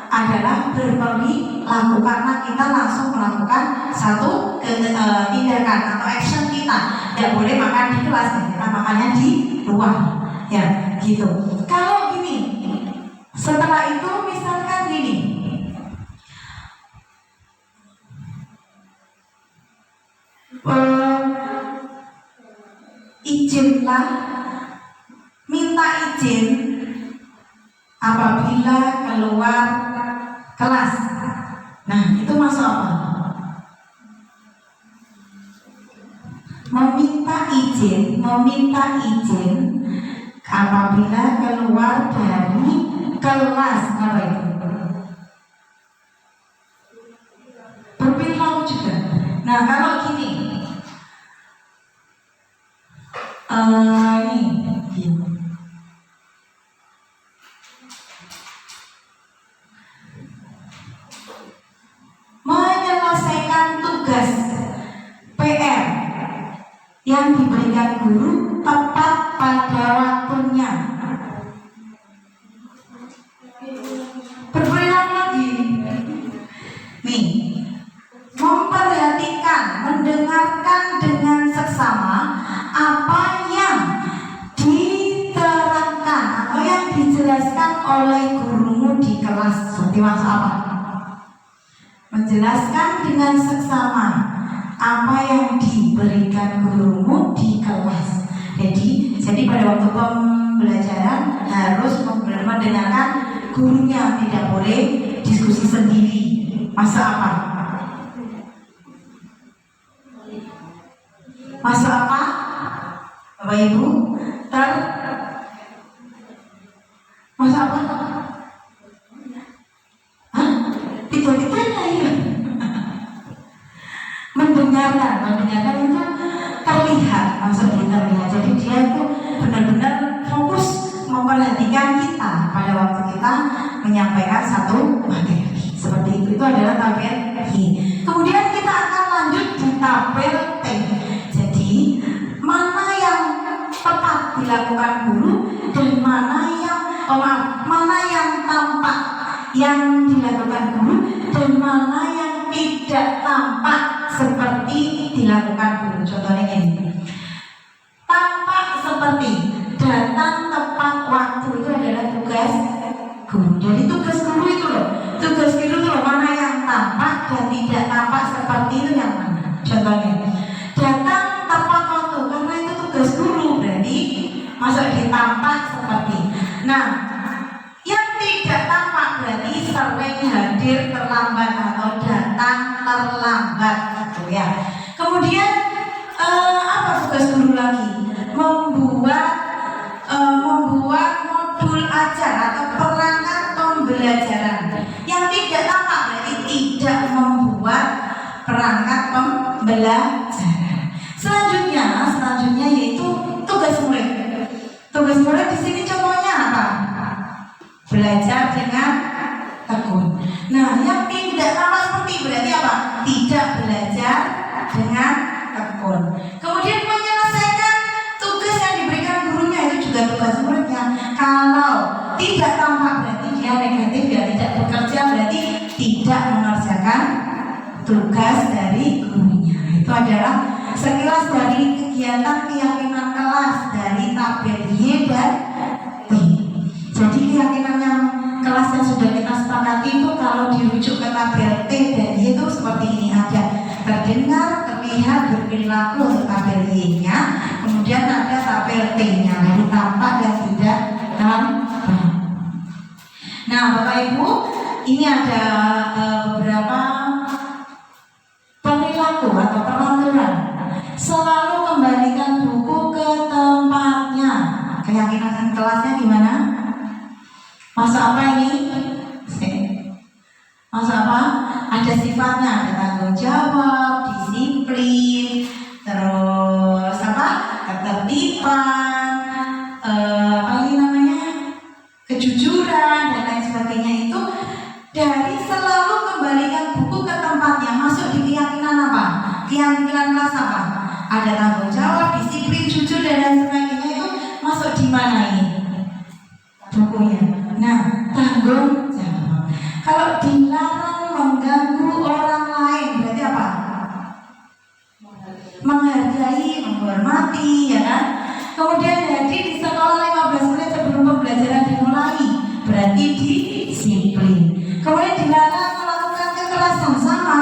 adalah berperilaku, karena kita langsung melakukan satu tindakan atau action kita. Tidak boleh makan di kelas, kita makannya di luar, ya gitu. Kalau gini, setelah itu misalkan gini, izinlah, minta izin apabila keluar kelas. Nah, itu masuk apa? Meminta izin apabila keluar dari kelas. Apa itu? Berperilaku juga. Nah, kalau gini, ini menyelesaikan tugas PR yang diberikan guru tepat pada waktunya. Berperilaku lagi. Nih, memperhatikan, mendengarkan dengan seksama apa yang diterangkan atau yang dijelaskan oleh gurumu di kelas. Seperti masuk apa? Menjelaskan dengan seksama apa yang diberikan gurumu di kelas. Jadi pada waktu pembelajaran harus mendengarkan gurunya, tidak boleh diskusi sendiri. Masuk apa? Masuk apa? Bapak Ibu? Masuk apa? Hah? Tiba-tiba ya. Mendengarkan itu terlihat, maksudnya terlihat. Jadi dia itu benar-benar fokus memperhatikan kita pada waktu kita menyampaikan satu materi. Seperti itu adalah tabel I. Kemudian kita akan lanjut di tabel T. Jadi mana yang tepat dilakukan guru dan mana yang tampak yang dilakukan guru dan mana yang tidak tampak seperti dilakukan guru. Contohnya ini, tampak seperti datang tepat waktu itu adalah tugas guru. Jadi tugas guru itu loh, mana yang tampak dan tidak tampak seperti itu yang mana. Contohnya, datang tepat waktu karena itu tugas guru, berarti masuk di tampak seperti. Nah, yang tidak tampak berarti sering hadir terlambat atau datang terlambat, gitu ya. Kemudian apa tugas guru lagi? Membuat modul ajar atau perangkat pembelajaran. Yang tidak tampak berarti tidak membuat perangkat pembelajaran. Selanjutnya yaitu tugas murid. Tugas murid di sini contohnya apa? Belajar dengan tekun. Nah, yang tidak tampak seperti berarti apa? Tidak belajar dengan tekun. Kemudian menyelesaikan tugas yang diberikan gurunya, itu juga tugas muridnya. Kalau tidak tampak berarti dia negatif, dia tidak bekerja, berarti tidak mengerjakan tugas dari gurunya. Itu adalah sekilas dari kegiatan keyakinan kelas dari tabel Y dan T. Jadi keyakinan yang kelas yang sudah kita sepakati itu kalau dirujuk ke tabel T dan Y itu seperti ini, ada terdengar, terlihat, berperilaku untuk tabel Y-nya, kemudian ada tabel T-nya dari tampak dan tidak tampak. Nah, Bapak Ibu, ini ada beberapa perilaku atau peraturan. Selalu kembalikan buku ke tempatnya. Keyakinan kelasnya gimana? Masuk apa ini? Masuk apa? Ada sifatnya, ada tanggung jawab, disiplin, terus apa? Ketertiban, kejujuran dan lain sebagainya. Itu dari selalu kembalikan buku ke tempatnya. Masuk di keyakinan apa? Keyakinan kelas apa? Ada tanggung jawab, disiplin, jujur dan lain sebagainya. Itu masuk di mana ini? Bukunya. Nah, tanggung jawab. Kalau dilarang mengganggu orang lain berarti apa? Menghargai, menghormati, ya kan? Kemudian hadir di sekolah 15 menit sebelum pembelajaran dimulai, berarti disiplin. Kemudian dilarang melakukan kekerasan, sama.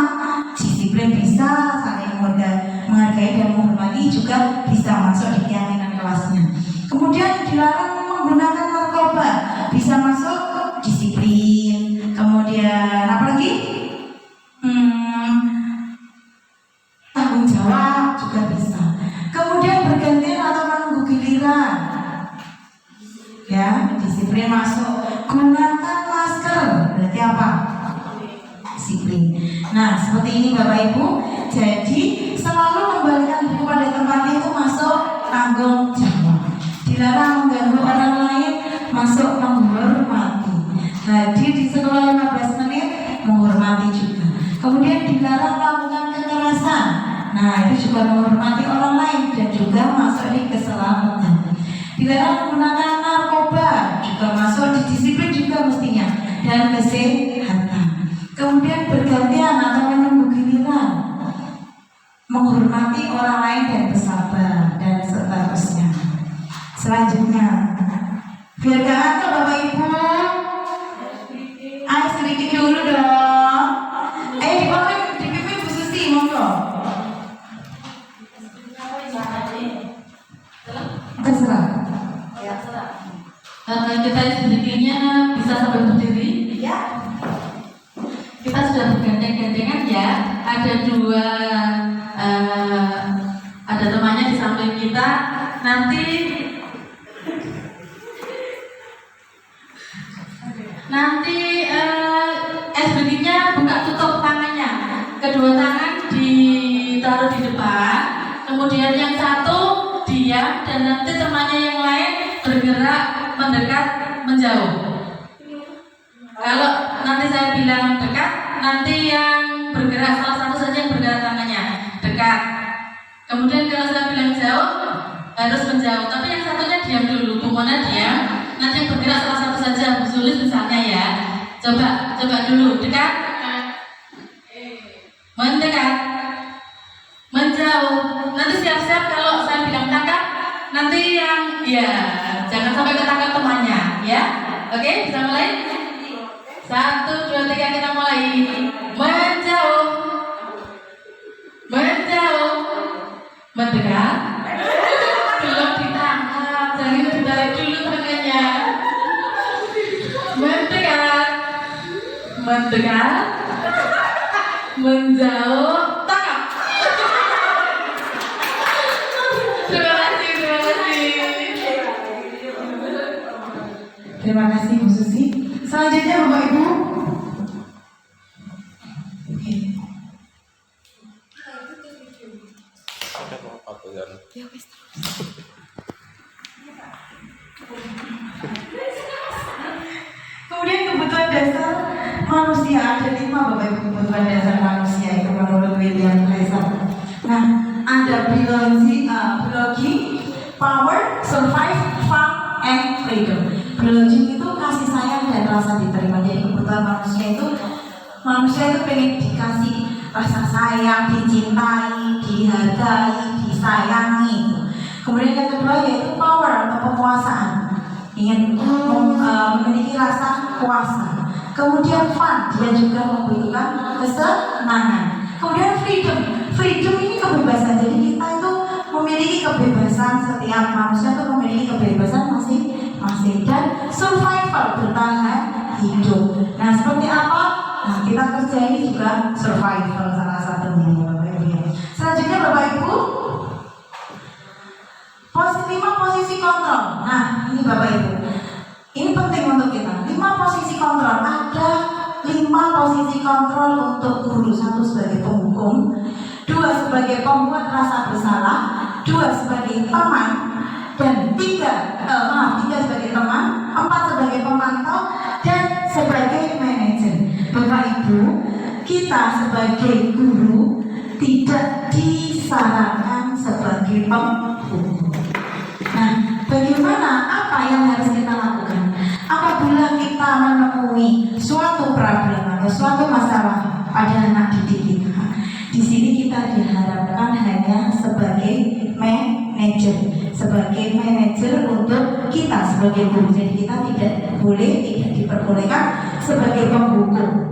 Disiplin bisa, saling menghargai dan menghormati juga bisa masuk di keyakinan kelasnya. Kemudian dilarang menggunakan disiplin masuk. Gunakan masker. Berarti apa? Disiplin. Nah, seperti ini Bapak Ibu. Jadi selalu kembalikan diri pada tempatnya itu masuk tanggung jawab. Dilarang mengganggu orang lain, masuk menghormati. Hadir di sekolah 15 menit, menghormati juga. Kemudian dilarang melakukan kekerasan. Nah, itu juga menghormati orang lain dan juga masuk di keselamatan. Dilarang menggunakan narkoba, juga masuk di disiplin juga mestinya, dan kesehatan. Kemudian bergantian atau menunggu giliran, menghormati orang lain dan bersabar dan seterusnya. Selanjutnya, biar gak ngantuk Bapak Ibu, ayo sedikit dulu dong. Dipimpin Bu Susi, monggo. Terserah. Kita sedikitnya bisa sampai berdiri. Ya. Kita sudah bergandeng-gandengan ya. Ada dua, ada temannya di samping kita. Nanti SBG-nya buka tutup tangannya. Kedua tangan ditaruh di depan. Kemudian yang satu diam dan nanti temannya yang lain bergerak mendekat menjauh. Kalau nanti saya bilang dekat, nanti yang bergerak salah satu saja yang bergerak tangannya dekat. Kemudian kalau saya bilang jauh harus menjauh, tapi yang satunya diam dulu. Bu Mona diam, nanti yang bergerak salah satu saja. Bu Sulis misalnya ya. Coba dulu dekat, mendekat, menjauh. Nanti siap-siap kalau saya bilang tangkap, nanti yang ya jangan sampai ketangkap temannya ya. Oke, bisa mulai? 1, 2, 3 kita mulai. Menjauh, menjauh, mendekat. Belum ditangkap, jangan ditarik dulu tangannya. Mendekat, mendekat, menjauh, tangkap. Terima kasih. Terima kasih Bu Susi. Selanjutnya Bapak Ibu. Oke. Kemudian kebutuhan dasar manusia ada 5 Bapak Ibu kebutuhan dasar manusia itu menurut William Glasser. Nah, ada biologi, power, survive, fun, and freedom. Biologi itu kasih sayang dan rasa diterima. Jadi kebutuhan manusia itu pengen dikasih rasa sayang, dicintai, dihargai, disayangi. Kemudian yang kedua yaitu power atau penguasaan, ingin memiliki rasa kuasa. Kemudian fun, dia juga membutuhkan kesenangan. Kemudian freedom ini kebebasan. Jadi kita itu memiliki kebebasan, setiap manusia itu memiliki kebebasan masing-masing. Dan survival, bertahan hidup. Nah, seperti apa? Nah, kita kerja ini juga survival salah satunya ya Bapak Ibu. Selanjutnya Bapak Ibu, 5 posisi kontrol. Nah, ini Bapak Ibu, ini penting untuk kita. 5 posisi kontrol. Ada 5 posisi kontrol untuk guru. 1 sebagai penghukum, 2 sebagai pembuat rasa bersalah, 2 sebagai teman, dan 3 sebagai teman, 4 sebagai pemantau, dan sebagai manajer. Bapak Ibu, kita sebagai guru tidak disarankan sebagai penghukum. Nah, bagaimana, apa yang harus kita lakukan apabila kita menemui suatu problem atau suatu masalah pada anak didik kita? Di sini kita diharapkan hanya sebagai manajer untuk kita sebagai guru. Jadi kita tidak diperbolehkan sebagai penghukum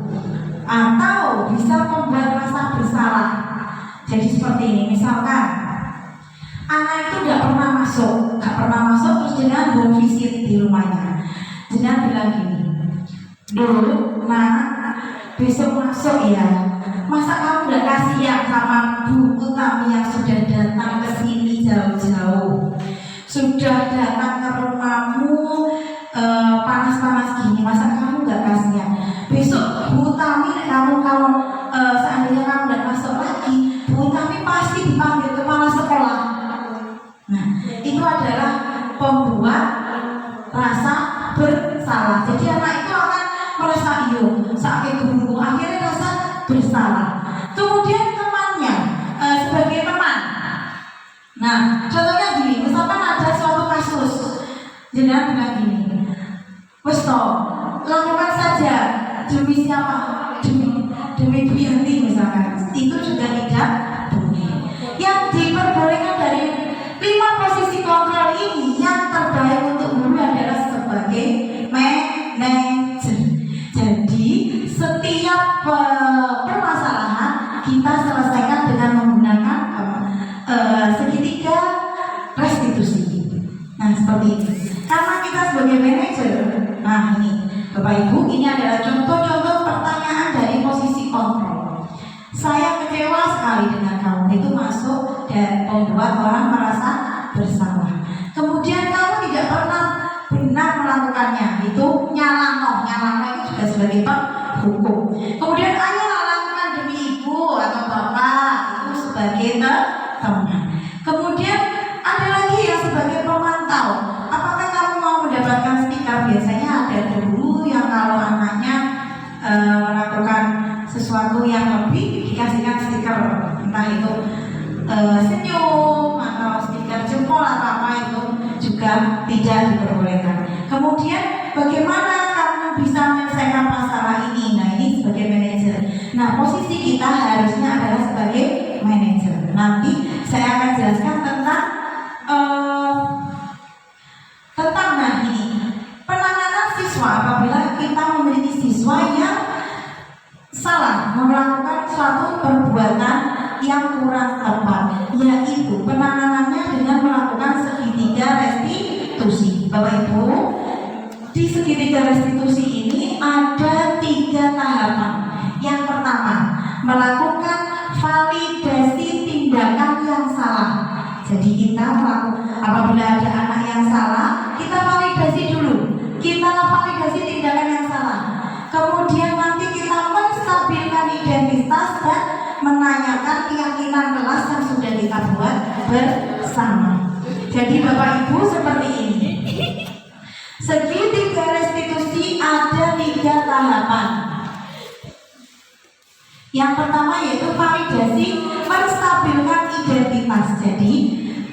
atau bisa membuat rasa bersalah. Jadi seperti ini, misalkan anak itu nggak pernah masuk terus jenengan belum visit di rumahnya. Jenengan bilang gini, dulu, nah besok masuk ya. Masa kamu nggak kasihan sama Bu Utami yang sudah datang ke sini jauh-jauh, sudah datang ke rumahmu panas-panas gini, masa kamu nggak kasihan? Besok Bu Tami, kamu kalau seandainya kamu nggak masuk lagi, Bu Tami pasti dipanggil kepala sekolah. Nah, itu adalah pembuat rasa bersalah. Jadi anak itu akan merasa sakit guru, akhirnya rasa bersalah. Kemudian temannya sebagai teman. Nah, contohnya gini, misalkan ada suatu kasus, jenengan bilang gini, wes toh, lakukan saja demi siapa? Demi Bu Yanti misalkan. Itu juga tidak boleh. Yang diperbolehkan dari 5 posisi kontrol ini, yang terbaik untuk guru adalah sebagai manajer. Jadi setiap permasalahan kita selesaikan dengan menggunakan segitiga restitusi. Nah, seperti ini. Karena kita sebagai manajer, nah ini Bapak Ibu, ini adalah contoh-contoh pertanyaan dari posisi kontrol. Saya kecewa sekali dengan kamu, itu masuk dan membuat orang merasa bersalah. Kemudian kamu tidak pernah benar melakukannya, itu nyalano itu juga sebagai hukum. Kemudian ayo lakukan demi ibu atau bapak, itu sebagai teman. Kemudian ada lagi yang sebagai pemantau. Apakah kamu mau mendapatkan stiker? Biasanya ada guru yang kalau anaknya melakukan sesuatu yang lebih dikasihkan stiker, entah itu senyum atau stiker jempol atau apa, itu juga tidak diperbolehkan. Kemudian bagaimana kamu bisa menyelesaikan masalah ini? Nah, ini sebagai manajer. Nah, posisi kita harusnya adalah sebagai manajer. Nanti saya akan jelaskan tentang nah ini penanganan siswa apabila kita memiliki siswa yang salah melakukan suatu perbuatan yang kurang tepat, yaitu penanganannya dengan melakukan segitiga restitusi. Bapak Ibu, di segitiga restitusi ini ada 3 tahapan. Yang pertama, melakukan validasi tindakan yang salah. Jadi kita apabila ada anak yang salah, kita validasi dulu. Kita validasi tindakan yang salah. Kemudian nanti kita menstabilkan identitas dan menanyakan keyakinan kelas yang sudah kita buat bersama. Jadi Bapak Ibu seperti ini. Segitiga restitusi ada 3 tahapan. Yang pertama yaitu validasi menstabilkan identitas. Jadi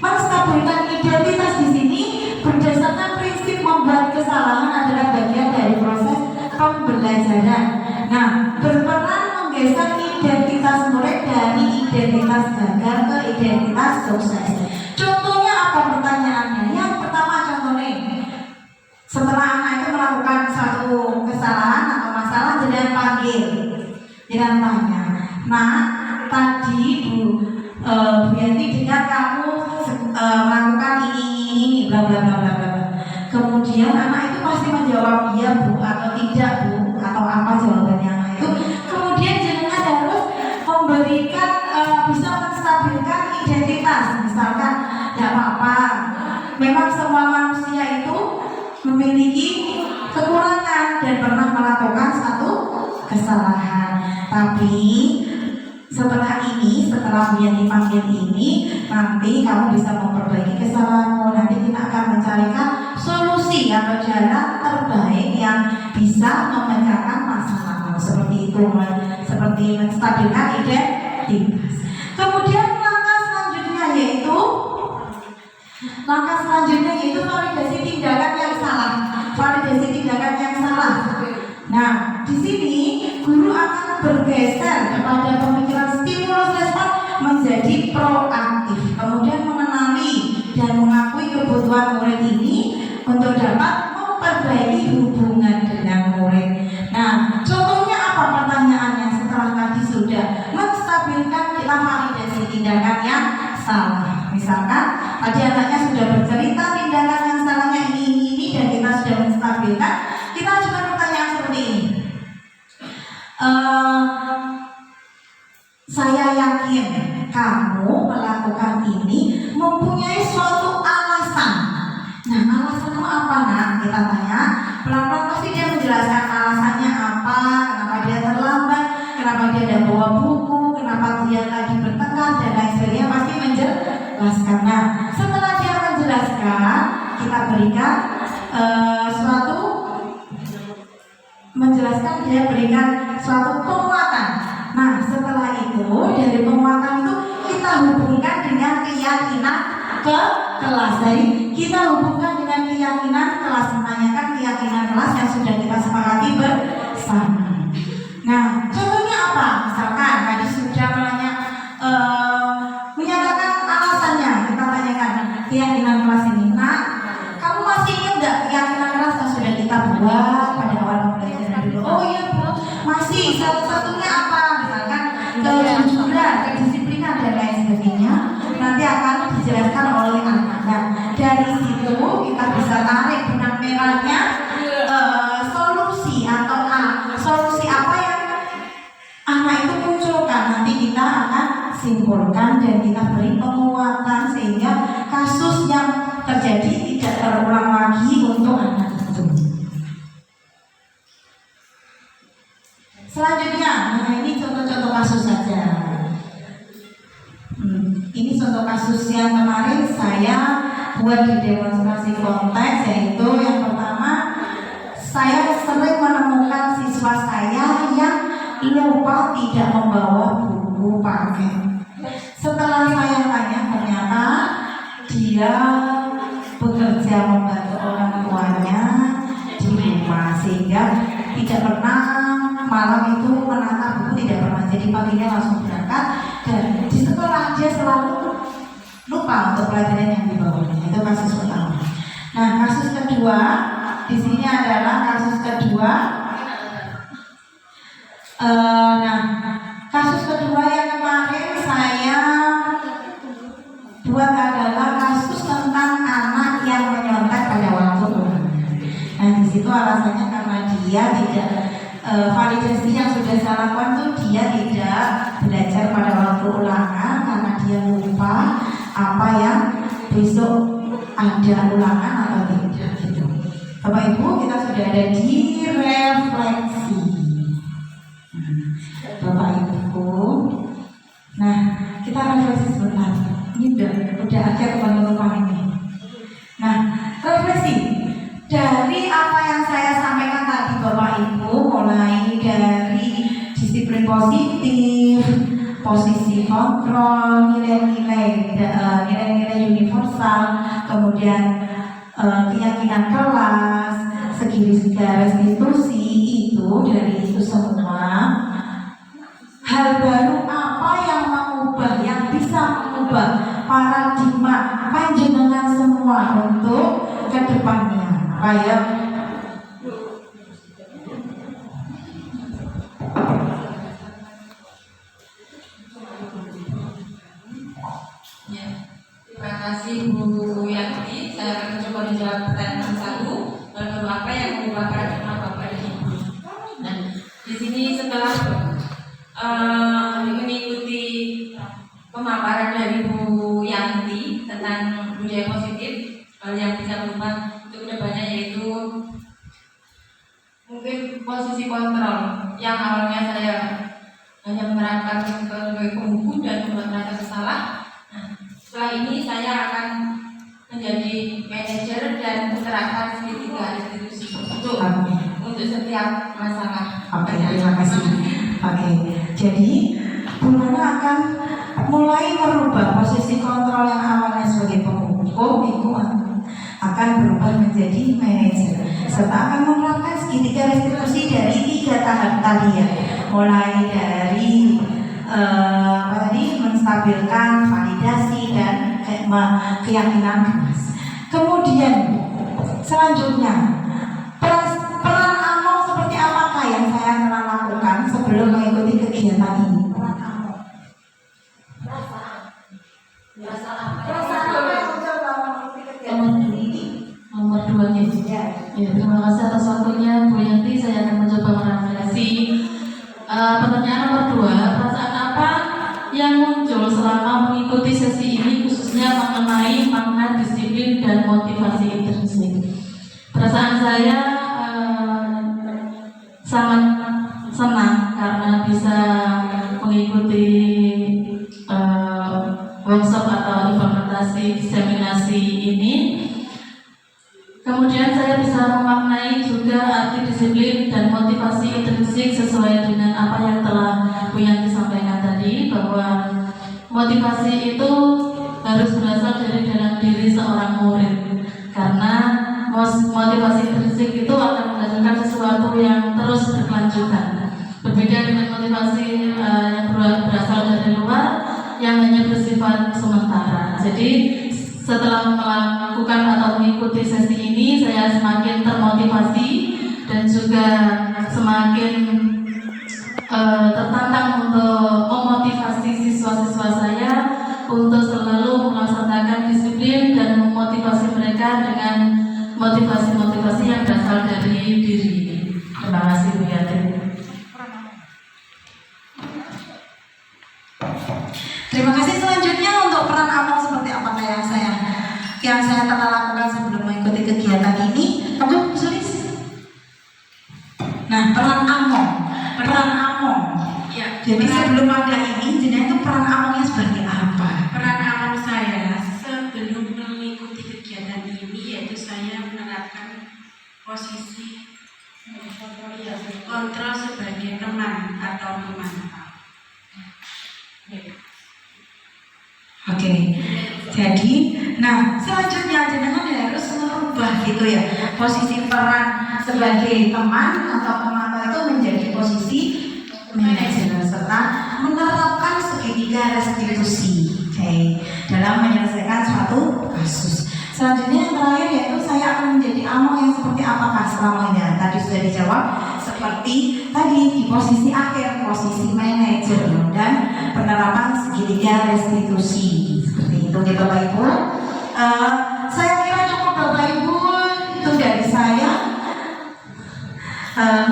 menstabilkan identitas di sini berdasarkan prinsip membuat kesalahan adalah bagian dari proses pembelajaran. Nah, berperan menggeser identitas murid dari identitas gagal ke identitas sukses. Contohnya apa pertanyaannya? Yang pertama contohnya, setelah anak itu melakukan satu kesalahan atau masalah, jangan panggil, jangan tanya. Nah, tadi Bu Yanti dengar kamu melakukan ini bla bla bla bla bla. Kemudian anak itu pasti menjawab iya Bu atau tidak Bu atau apa jawabannya anak itu. Kemudian jenengan harus memberikan bisa menstabilkan identitas. Misalkan tidak apa-apa, memang semua manusia itu memiliki kekurangan dan pernah melakukan satu kesalahan. Tapi setelah dia dipanggil ini, nanti kamu bisa memperbaiki kesalahanmu. Nanti kita akan mencarikan solusi atau jalan terbaik yang bisa memecahkan masalahmu. Seperti itu, seperti menstabilkan identitas. Kemudian langkah selanjutnya yaitu validasi tindakan yang salah. Validasi tindakan yang salah. Nah, di sini guru akan bergeser kepada pemikiran stimulus respon menjadi proaktif, kemudian mengenali dan mengakui kebutuhan murid ini untuk dapat memperbaiki hubungan dengan murid. Nah, contohnya apa pertanyaannya setelah tadi sudah menstabilkan, kita validasi tindakan yang salah. Misalkan tadi anaknya sudah bercerita tindakan yang salahnya ini dan kita sudah menstabilkan, kita ajukan pertanyaan seperti ini. Saya yakin kamu melakukan ini mempunyai suatu alasan. Nah, alasanmu apa nak? kita tanya, pelan-pelan pasti dia menjelaskan alasannya apa, kenapa dia terlambat, kenapa dia tidak bawa buku, kenapa dia tadi bertengkar dan lain sebagainya, pasti menjelaskan. Nah, setelah dia menjelaskan, kita berikan dia berikan suatu penguatan. Nah, setelah itu dari penguatan itu kita hubungkan dengan keyakinan ke kelas. Jadi kita hubungkan dengan keyakinan kelas, menanyakan keyakinan kelas yang sudah kita sepakati bersama. Nah, contohnya apa? Misalkan tadi sudah menyatakan alasannya, kita tanyakan keyakinan kelas ini. Nah, kamu masih ingat nggak keyakinan kelas yang sudah kita buat pada awal pembelajaran dulu? Oh iya Bu, masih. Salah satunya apa? Misalkan kejujuran, kedisiplinan dan lain sebagainya. Nanti akan dijelaskan oleh anak. Nah, dari situ kita bisa tarik benang merahnya, solusi atau solusi apa yang anak itu munculkan. Nanti kita akan simpulkan dan kita beri penguatan sehingga kasus yang terjadi tidak terulang lagi untuk anak itu. Selanjutnya, nah ini contoh-contoh kasus saja. Ini contoh kasus yang kemarin saya buat di demonstrasi konteks, yaitu yang pertama, saya sering menemukan siswa saya yang lupa tidak membawa buku paket. Setelah saya tanya, ternyata dia bekerja membantu orang tuanya di rumah sehingga tidak pernah malam itu menata buku, tidak pernah. Jadi paginya langsung berangkat dan di sekolah dia selalu lupa untuk pelajaran yang dibawanya. Itu kasus pertama. Nah, kasus kedua di sini adalah kasus kedua. Kasus kedua yang kemarin saya buat adalah kasus tentang anak yang menyontek pada waktu ulangan. Nah, di situ alasannya karena dia tidak validasi yang sudah saya lakukan tuh dia tidak belajar pada waktu ulangan karena dia lupa apa yang besok ada ulangan atau tidak gitu. Bapak Ibu, kita sudah ada di refleksi. Bapak Ibu, nah kita refleksi sebentar. Ini udah akhir penutupan ini. Nah, refleksi dari apa yang saya sampaikan tadi Bapak Ibu, mulai dari disiplin positif, posisi kontrol, nilai-nilai universal, kemudian keyakinan kelas, segi restitusi, itu dari itu semua hal baru apa yang mengubah, yang bisa mengubah paradigma panjenengan semua untuk kedepannya. Baik. Ya, terima kasih Bu Yanti. Saya akan mencoba menjawab pertanyaan satu. Lalu apa yang mengubah paradigma Bapak dan Ibu? Nah, di sini setelah mengikuti pemaparan dari Bu Yanti tentang budaya positif, hal yang bisa berubah untuk kedepannya yaitu mungkin posisi kontrol yang awalnya saya hanya menerapkan sebagai pembuku dan membuat mereka bersalah. Nah, setelah ini saya akan menjadi manajer dan menerapkan segitiga restitusi untuk setiap masalah. Oke, terima kasih. Oke, jadi Bu Nana akan mulai merubah posisi kontrol yang awalnya sebagai pembuku, itu akan berubah menjadi manajer, serta akan menerapkan segitiga restitusi dari 3 tahap tadi ya, mulai dari menstabilkan validasi dan keyakinan kelas. Kemudian selanjutnya peran AMO seperti apakah yang saya telah lakukan sebelum mengikuti kegiatan ini? Peran AMO. Nomor 2 nya. Ya, terima kasih atas waktunya Bu Yanti. Saya akan mencoba merefleksi. Pertanyaan nomor 2, perasaan apa yang muncul selama mengikuti sesi ini khususnya mengenai makna disiplin dan motivasi intrinsik? Perasaan saya sangat senang karena bisa mengikuti workshop atau implementasi diseminasi ini. Kemudian saya bisa memaknai juga arti disiplin dan motivasi intrinsik sesuai dengan apa yang telah Bu Yanti sampaikan tadi, bahwa motivasi itu harus berasal dari dalam diri seorang murid, karena motivasi intrinsik itu akan menghasilkan sesuatu yang terus berkelanjutan. Berbeda dengan motivasi yang berasal dari luar yang hanya bersifat sementara. Jadi setelah melakukan atau mengikuti sesi ini, saya semakin termotivasi dan juga semakin tertantang untuk memotivasi siswa-siswa saya untuk selalu melaksanakan disiplin dan memotivasi mereka dengan motivasi-motivasi yang berasal dari diri. Terima kasih Bu Yanti. Terima kasih. Selanjutnya untuk peran among seperti apa yang saya telah lakukan sebelum mengikuti kegiatan ini. Kamu Sulis? Nah, peran among. Ya, Jadi sebelum ada ini, jadi itu peran amongnya seperti apa? peran among saya sebelum mengikuti kegiatan ini yaitu saya menerapkan posisi kontrol sebagai teman atau pemantau. Oke. Jadi, nah selanjutnya jenengan harus merubah gitu ya, posisi peran sebagai teman atau pemantau itu menjadi posisi manajer serta menerapkan segitiga restitusi, dalam menyelesaikan suatu kasus. Selanjutnya yang terakhir yaitu saya akan menjadi among yang seperti apakah selamanya. Tadi sudah dijawab seperti tadi di posisi akhir, posisi manajer dan penerapan segitiga restitusi. Seperti itu gitu Bapak Ibu. Saya kira cukup Bapak Ibu, itu dari saya.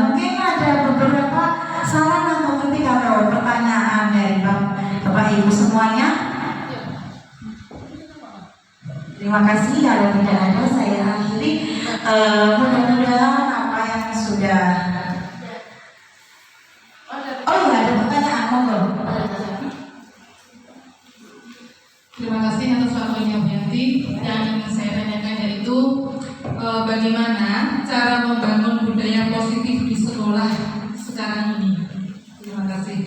Mungkin ada beberapa saran atau kritik atau pertanyaan dari Bapak Ibu semuanya. Terima kasih. Kalau tidak ada, saya akhiri. Mudah-mudahan apa yang sudah. Oh iya, ada pertanyaan, monggo. Terima kasih atas waktunya Bu Yanti. Yang ingin saya tanyakan yaitu bagaimana cara membangun budaya positif di sekolah sekarang ini. Terima kasih.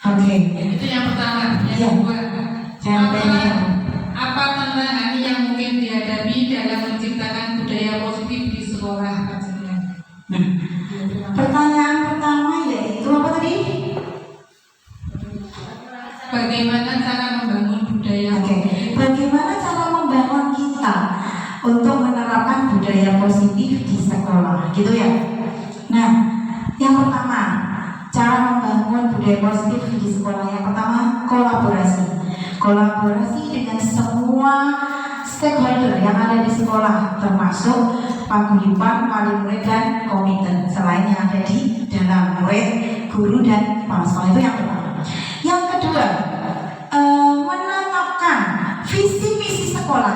Oke. Itu yang pertama. Yang Iya. kedua, Jangan apa tantangan yang mungkin dihadapi dalam menciptakan budaya positif di sekolah Panjenengan? Pertanyaan pertama yaitu apa tadi? Bagaimana cara membangun budaya Oke. positif? Bagaimana cara membangun kita untuk menerapkan budaya positif di sekolah, gitu ya? Nah, yang pertama, cara membangun budaya positif di sekolah yang pertama kolaborasi dengan semua stakeholder yang ada di sekolah, termasuk paguyuban, wali murid dan komite selain yang ada di dalam murid, guru dan kepala sekolah. Itu yang pertama. Yang kedua, menetapkan visi misi sekolah.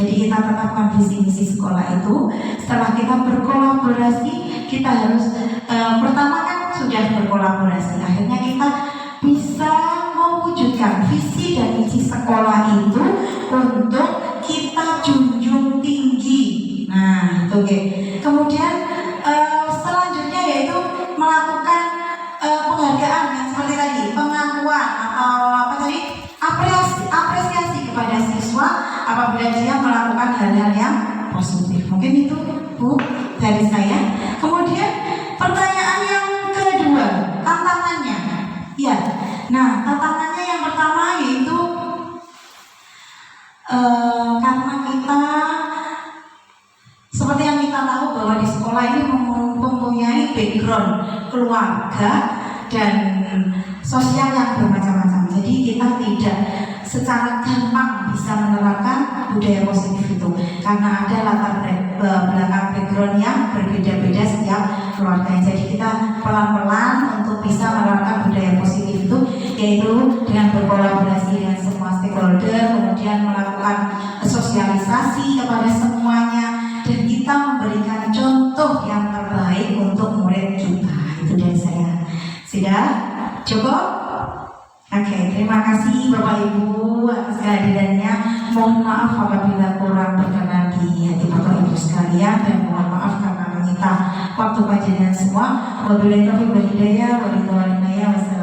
Jadi kita tetapkan visi misi sekolah itu. Setelah kita berkolaborasi, kita harus pertama kan sudah berkolaborasi. Akhirnya kita bisa mewujudkan visi dan misi sekolah itu untuk kita junjung tinggi. Nah, itu oke. Kemudian selanjutnya yaitu melakukan penghargaan yang seperti tadi, pengakuan atau apa tadi, apresiasi kepada siswa apabila dia melakukan hal-hal yang positif. Mungkin itu Bu dari saya. Kemudian pertanyaan yang kedua, tantangannya. Ya, nah tantangannya yang pertama yaitu karena kita seperti yang kita tahu bahwa di sekolah ini mempunyai background keluarga dan sosial yang bermacam-macam. Jadi kita tidak secara gampang bisa menerapkan budaya positif itu karena ada latar belakang background yang berbeda-beda setiap keluarga. Jadi kita pelan-pelan untuk bisa menerapkan budaya positif itu yaitu dengan berkolaborasi dengan semua stakeholder, kemudian melakukan sosialisasi kepada semuanya, dan kita contoh yang terbaik untuk murid kita. Itu dari saya. Sudah cukup? Oke, terima kasih Bapak Ibu atas kehadirannya. Mohon maaf apabila kurang berkenan di hati Bapak Ibu sekalian, dan mohon maaf karena menyita waktu kajian semua. Wabillahi taufiq wal hidayah. Wassalamualaikum warahmatullahi wabarakatuh.